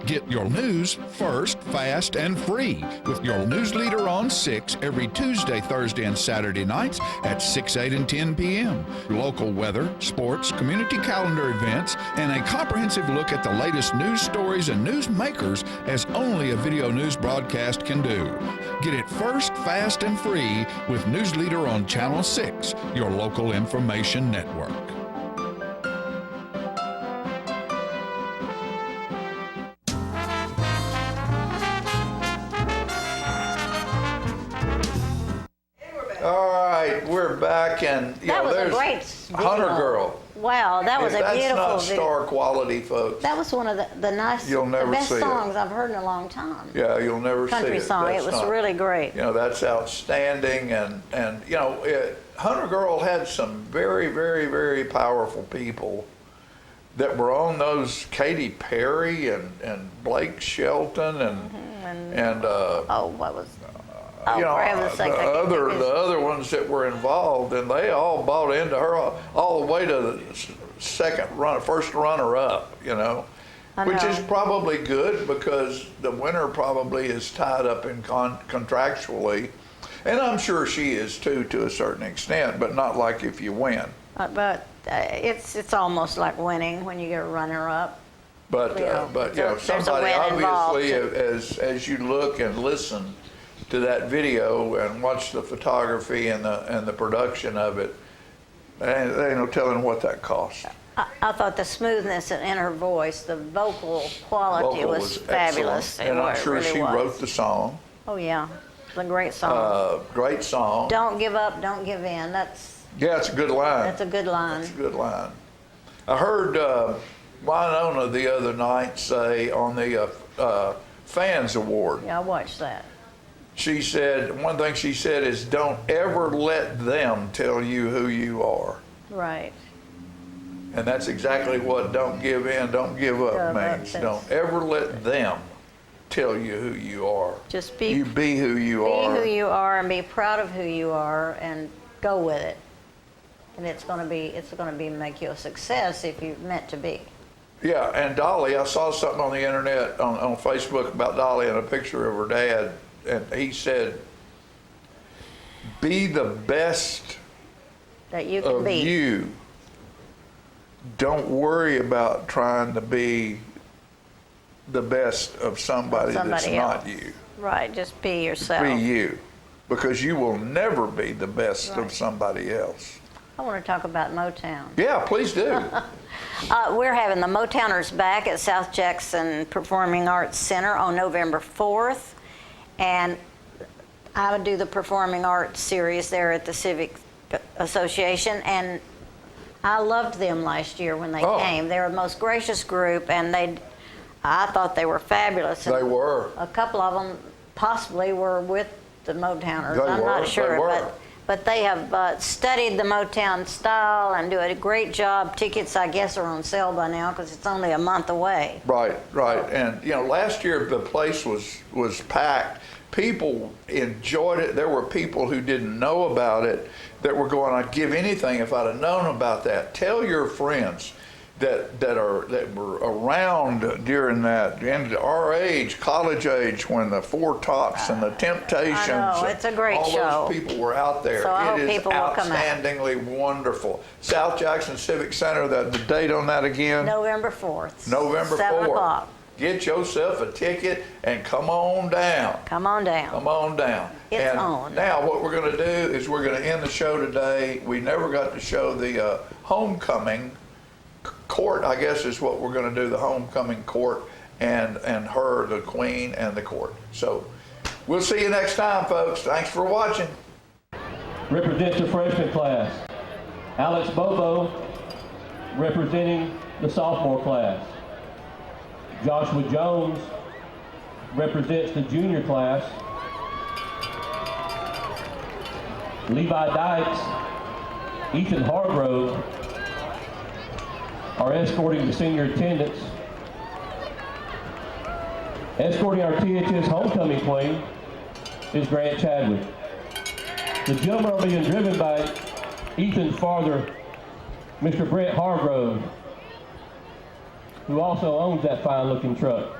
Get your news first, fast, and free with your news leader on 6 every Tuesday, Thursday, and Saturday nights at 6, 8, and 10 p.m. Local weather, sports, community calendar events, and a comprehensive look at the latest news stories and news makers as only a video news broadcast can do. Get it first, fast, and free with News Leader on Channel 6, your local information network. All right, we're back, and That was a there's great Hunter video. Girl. Wow, that was a beautiful That's not video. star quality, folks. That was one of the nice, You'll never the best see it. songs I've heard in a long time. Yeah, you'll never see it. Country song. That's It was not- really great. You know, that's outstanding, and you know, Hunter Girl had some very, very, very powerful people that were on those, Katy Perry and Blake Shelton and what was? Oh, you know, for heaven's sake, I can't think of his- the other ones that were involved, and they all bought into her all the way to the first runner-up, you know, I which know. is probably good because the winner probably is tied up in contractually, and I'm sure she is too, to a certain extent, but not like if you win. But it's almost like winning when you get a runner-up. But You know, but you know, there's a somebody win involved, obviously, as you look and listen to that video and watch the photography and the production of it, there ain't no telling what that cost. I thought the smoothness in her voice, the vocal quality Vocal was fabulous. excellent, and I'm sure really she was. wrote the song. Oh yeah, it's a great song. Great song. Don't give up, don't give in. Yeah, it's a good line. That's a good line. That's a good line. I heard Winona the other night say on the Fans Award. Yeah, I watched that. She said, one thing she said is, don't ever let them tell you who you are. Right. And that's exactly what don't give in, don't give up means. Don't ever let them tell you who you are. Just be You be who you are. Be who you are and be proud of who you are and go with it. And it's going to be make you a success if you're meant to be. Yeah, and Dolly, I saw something on the internet, on Facebook about Dolly and a picture of her dad, and he said, be the best That you can of be. you. Don't worry about trying to be the best of somebody that's Somebody not else. you. Right, just be yourself. Be you, because you will never be the best Right. of somebody else. I want to talk about Motown. Yeah, please do. We're having the Motowners back at South Jackson Performing Arts Center on November 4th. And I would do the Performing Arts series there at the Civic Association. And I loved them last year when they came. They were the most gracious group, and I thought they were fabulous. They were. A couple of them possibly were with the Motowners. They I'm were, not sure. they were. But they have studied the Motown style and do a great job. Tickets, I guess, are on sale by now because it's only a month away. Right. And, last year the place was packed. People enjoyed it. There were people who didn't know about it that were going, I'd give anything if I'd have known about that. Tell your friends that were around during that, and our age, college age, when the Four Tops and the Temptations, I know, it's a great all show. those people were out there. So I hope It is people will come out. outstandingly wonderful. South Jackson Civic Center, the date on that again? November 4th. November 7 4th. o'clock. Get yourself a ticket and come on down. Come on down. Come on down. It's and on. Now what we're going to do is we're going to end the show today. We never got to show the homecoming court, I guess is what we're going to do, the homecoming court and her, the queen, and the court. So we'll see you next time, folks. Thanks for watching. Represents the freshman class. Alex Bobo representing the sophomore class. Joshua Jones represents the junior class. Levi Dykes, Ethan Hargrove are escorting the senior attendants. Escorting our THS homecoming queen is Grant Chadwick. The gentlemen are being driven by Ethan's father, Mr. Brett Hargrove, who also owns that fine-looking truck.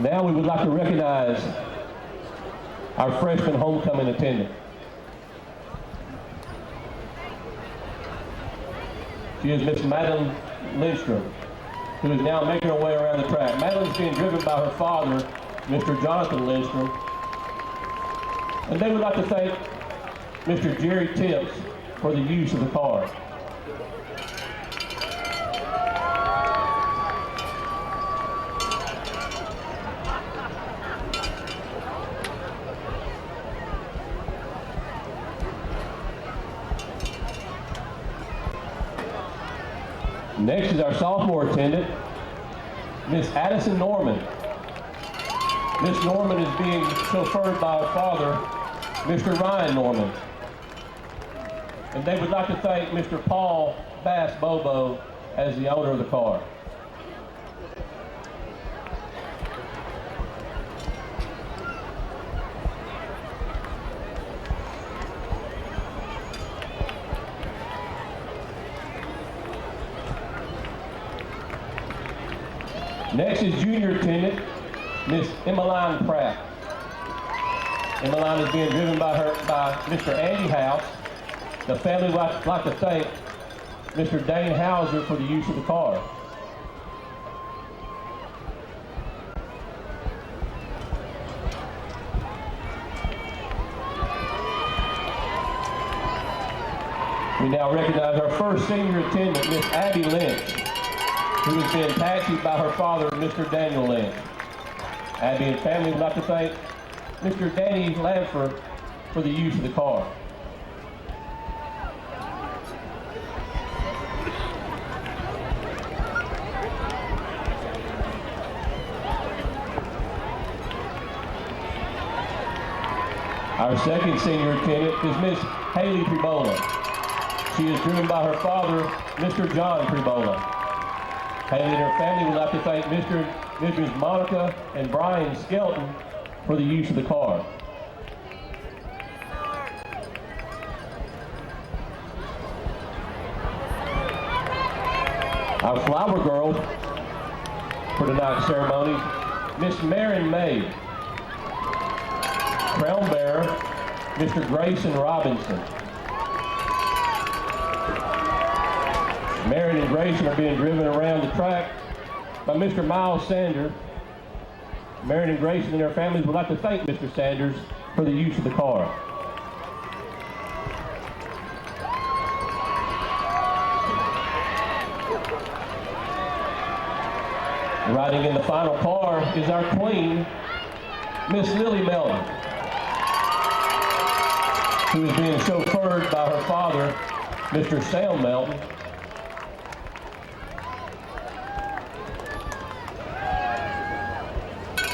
Now we would like to recognize our freshman homecoming attendant. She is Miss Madeline Lindstrom, who is now making her way around the track. Madeline's being driven by her father, Mr. Jonathan Lindstrom. And they would like to thank Mr. Jerry Tips for the use of the car. Next is our sophomore attendant, Miss Addison Norman. Miss Norman is being chauffeured by her father, Mr. Ryan Norman. And they would like to thank Mr. Paul Bass Bobo as the owner of the car. Next is junior attendant, Miss Emmeline Pratt. Emmeline is being driven by Mr. Andy House. The family would like to thank Mr. Dane Hauser for the use of the car. We now recognize our first senior attendant, Miss Abby Lynch, who has been taxied by her father, Mr. Daniel Lynch. Abby and family would like to thank Mr. Danny Lamford for the use of the car. Our second senior attendant is Miss Haley Prebola. She is driven by her father, Mr. John Prebola. Haley and her family would like to thank Mr. and Mrs. Monica and Brian Skelton for the use of the car. Our flower girl for tonight's ceremony, Miss Marin May. Crown bearer, Mr. Grayson Robinson. Marin and Grayson are being driven around the track by Mr. Miles Sanders. Marin and Grayson and their families would like to thank Mr. Sanders for the use of the car. Riding in the final car is our queen, Miss Lily Melton, who is being chauffeured by her father, Mr. Sam Melton.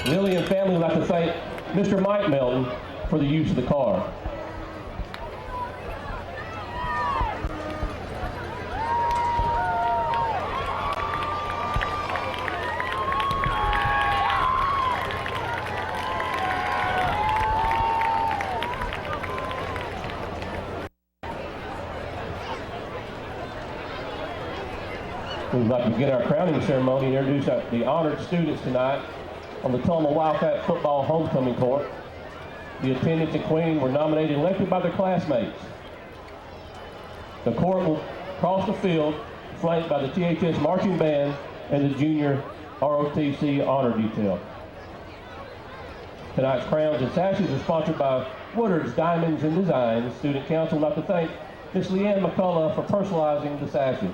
Lily and family would like to thank Mr. Mike Melton for the use of the car. We'd like to begin our crowning ceremony and introduce the honored students tonight on the Tullahoma Wildcat football homecoming court. The attendants and queen were nominated and elected by their classmates. The court will cross the field flanked by the THS marching band and the junior ROTC honor detail. Tonight's crowns and sashes are sponsored by Woodard's Diamonds and Designs. Student Council would like to thank Ms. Leanne McCullough for personalizing the sashes.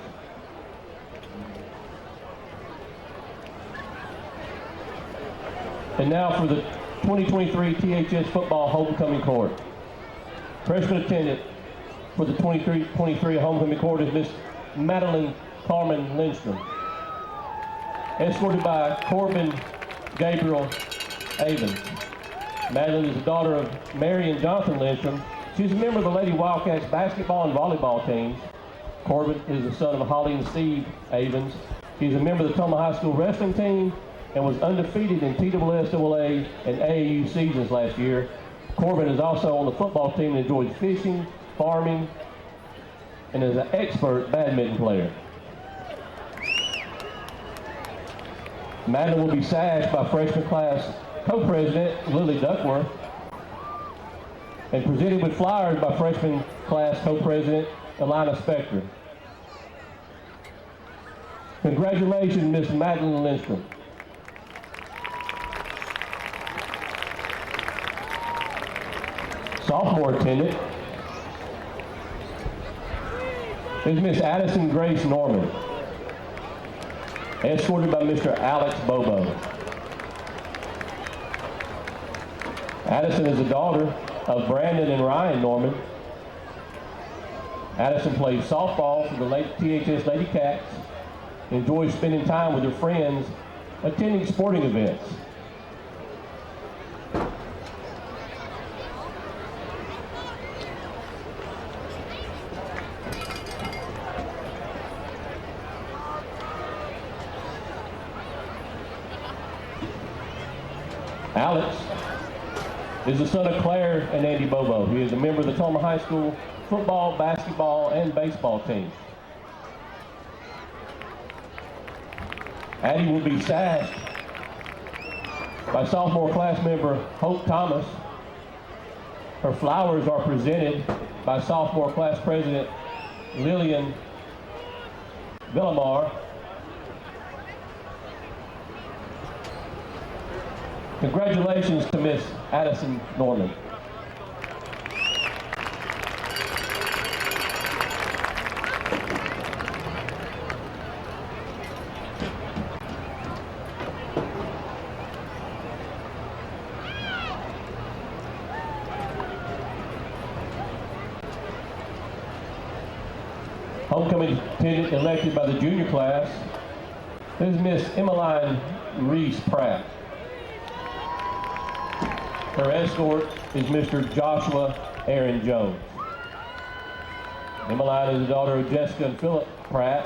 And now for the 2023 THS football homecoming court. Freshman attendant for the 23 homecoming court is Miss Madeline Carmen Lindstrom, escorted by Corbin Gabriel Avens. Madeline is the daughter of Mary and Jonathan Lindstrom. She's a member of the Lady Wildcats basketball and volleyball teams. Corbin is the son of Holly and Steve Avens. He's a member of the Tullahoma High School wrestling team and was undefeated in TSSAA and AAU seasons last year. Corbin is also on the football team and enjoys fishing, farming, and is an expert badminton player. Madeline will be sashed by freshman class co-president Lily Duckworth and presented with flowers by freshman class co-president Elena Spector. Congratulations, Miss Madeline Lindstrom. Sophomore attendant is Miss Addison Grace Norman, escorted by Mr. Alex Bobo. Addison is the daughter of Brandon and Ryan Norman. Addison plays softball for the THS Lady Cats, enjoys spending time with her friends, attending sporting events. Alex is the son of Claire and Andy Bobo. He is a member of the Tullahoma High School football, basketball, and baseball teams. Addie will be sashed by sophomore class member Hope Thomas. Her flowers are presented by sophomore class president Lillian Villamar. Congratulations to Miss Addison Norman. Homecoming attendant elected by the junior class is Miss Emmeline Reese Pratt. Her escort is Mr. Joshua Aaron Jones. Emmeline is the daughter of Jessica and Philip Pratt.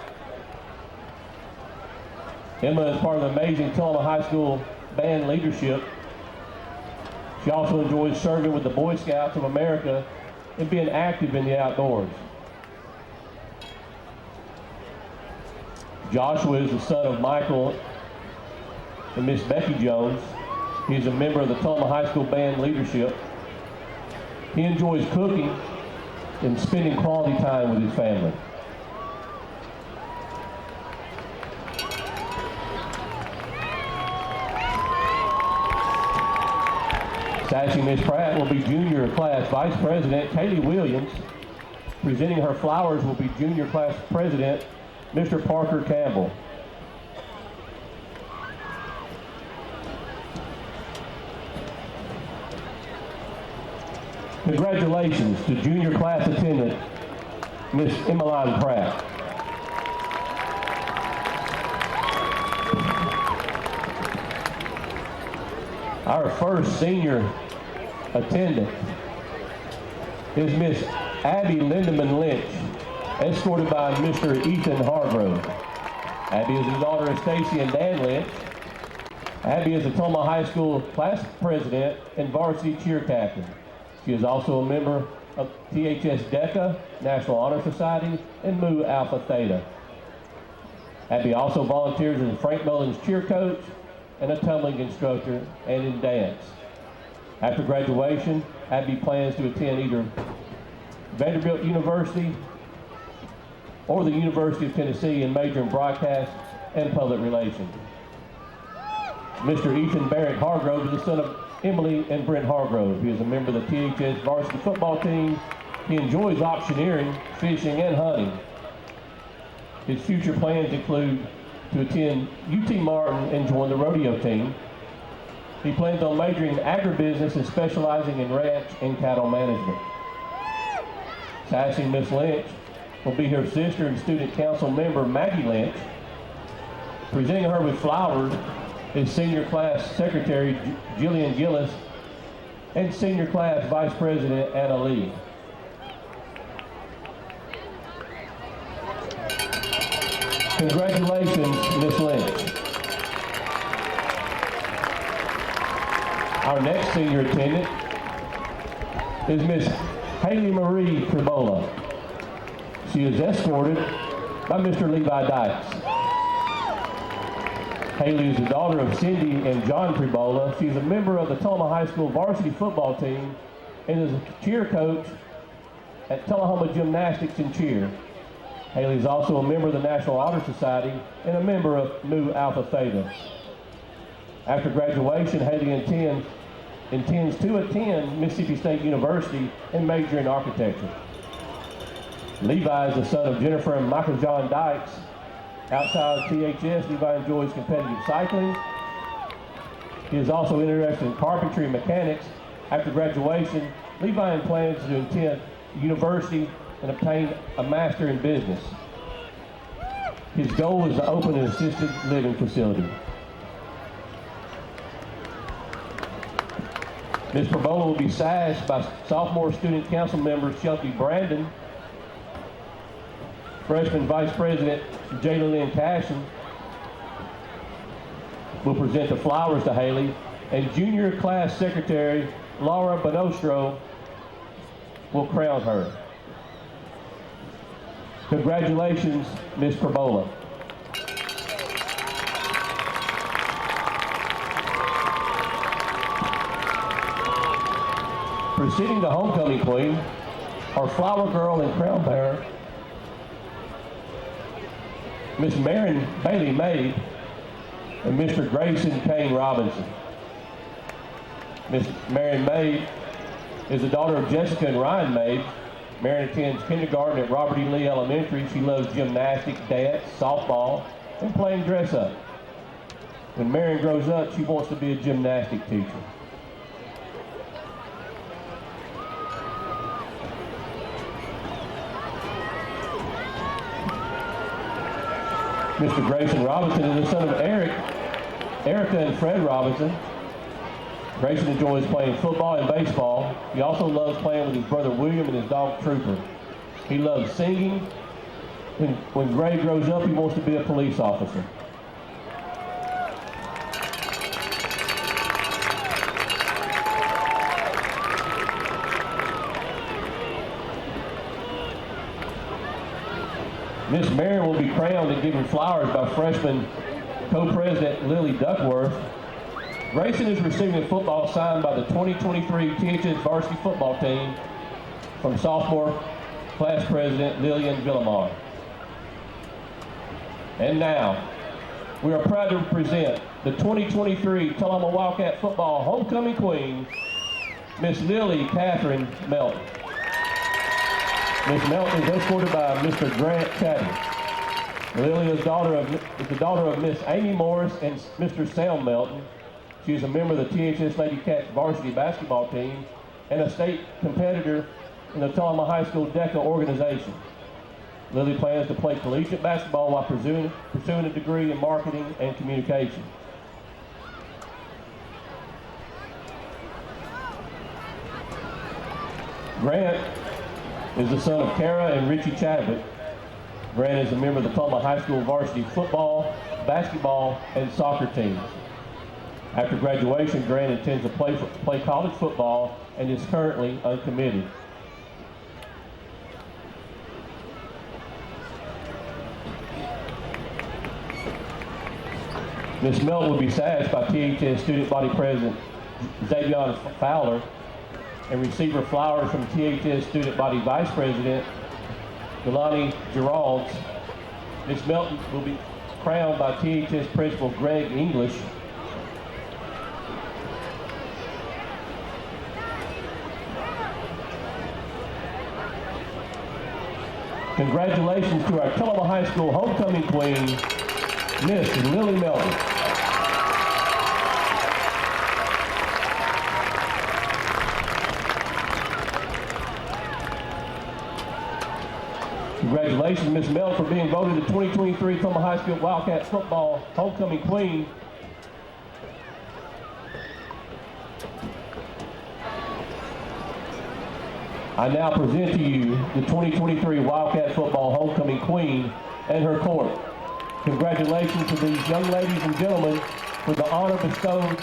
Emma is part of the amazing Tullahoma High School band leadership. She also enjoys serving with the Boy Scouts of America and being active in the outdoors. Joshua is the son of Michael and Miss Becky Jones. He's a member of the Tulsa High School Band leadership. He enjoys cooking and spending quality time with his family. Sassy Miss Pratt will be junior class vice president Kaylee Williams. Presenting her flowers will be junior class president Mr. Parker Campbell. Congratulations to junior class attendant Miss Emmeline Pratt. Our first senior attendant is Miss Abby Lindeman Lynch, escorted by Mr. Ethan Hargrove. Abby is the daughter of Stacy and Dan Lynch. Abby is the Tulsa High School class president and varsity cheer captain. She is also a member of THS DECA, National Honor Society, and Mu Alpha Theta. Abby also volunteers as a Frank Mullins cheer coach and a tumbling instructor and in dance. After graduation, Abby plans to attend either Vanderbilt University or the University of Tennessee and major in broadcast and public relations. Mr. Ethan Barrett Hargrove is the son of Emily and Brent Hargrove. He is a member of the THS varsity football team. He enjoys auctioneering, fishing, and hunting. His future plans include to attend UT Martin and join the rodeo team. He plans on majoring in agribusiness and specializing in ranch and cattle management. Sassy Miss Lynch will be her sister and student council member Maggie Lynch. Presenting her with flowers is senior class secretary Jillian Gillis and senior class vice president Anna Lee. Congratulations, Miss Lynch. Our next senior attendant is Miss Haley Marie Tribola. She is escorted by Mr. Levi Dykes. Haley is the daughter of Cindy and John Tribola. She's a member of the Tulsa High School varsity football team and is a cheer coach at Tullahoma Gymnastics and Cheer. Haley is also a member of the National Honor Society and a member of Mu Alpha Theta. After graduation, Haley intends to attend Mississippi State University and major in architecture. Levi is the son of Jennifer and Michael John Dykes. Outside of THS, Levi enjoys competitive cycling. He is also interested in carpentry and mechanics. After graduation, Levi plans to attend university and obtain a master in business. His goal is to open an assisted living facility. Ms. Perbola will be sassed by sophomore student council member Shelby Brandon, freshman vice president Jayla Lynn Cashin will present the flowers to Haley, and junior class secretary Laura Bonostro will crown her. Congratulations, Ms. Perbola. Preceding the homecoming queen, our flower girl and crown bearer, Miss Marion Bailey Maid and Mr. Grayson Kane Robinson. Miss Marion Maid is the daughter of Jessica and Ryan Maid. Marion attends kindergarten at Robert E. Lee Elementary. She loves gymnastics, dance, softball, and playing dress-up. When Marion grows up, she wants to be a gymnastic teacher. Mr. Grayson Robinson is the son of Erica and Fred Robinson. Grayson enjoys playing football and baseball. He also loves playing with his brother William and his dog Trooper. He loves singing. When Gray grows up, he wants to be a police officer. Miss Marion will be crowned and given flowers by freshman co-president Lily Duckworth. Grayson is receiving a football signed by the 2023 THS varsity football team from sophomore class president Lillian Villamar. And now, we are proud to present the 2023 Tullahoma Wildcat football homecoming queen, Miss Lily Catherine Melton. Miss Melton is escorted by Mr. Grant Chadwick. Lily is the daughter of Miss Amy Morris and Mr. Sam Melton. She is a member of the THS Lady Cats varsity basketball team and a state competitor in the Tullahoma High School DECA organization. Lily plans to play collegiate basketball while pursuing a degree in marketing and communication. Grant is the son of Kara and Richie Chadwick. Grant is a member of the Tullahoma High School varsity football, basketball, and soccer teams. After graduation, Grant intends to play college football and is currently uncommitted. Ms. Melton will be sassed by THS Student Body President Xavier Fowler and receive her flowers from THS Student Body Vice President Delani Geralds. Ms. Melton will be crowned by THS Principal Greg English. Congratulations to our Tullahoma High School homecoming queen, Miss Lily Melton. Congratulations, Ms. Melton, for being voted the 2023 Tullahoma High School Wildcat football homecoming queen. I now present to you the 2023 Wildcat football homecoming queen and her court. Congratulations to these young ladies and gentlemen for the honor bestowed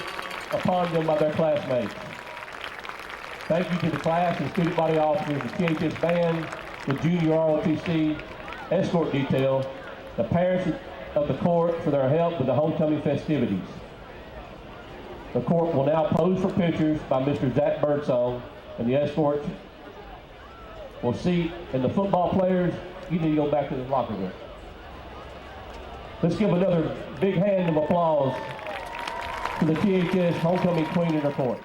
upon them by their classmates. Thank you to the class and student body officers, the THS band, the junior ROTC escort detail, the parents of the court for their help with the homecoming festivities. The court will now pose for pictures by Mr. Zach Birdsong, and the escorts will seat, and the football players, you need to go back to the locker room. Let's give another big hand of applause to the THS homecoming queen and her court.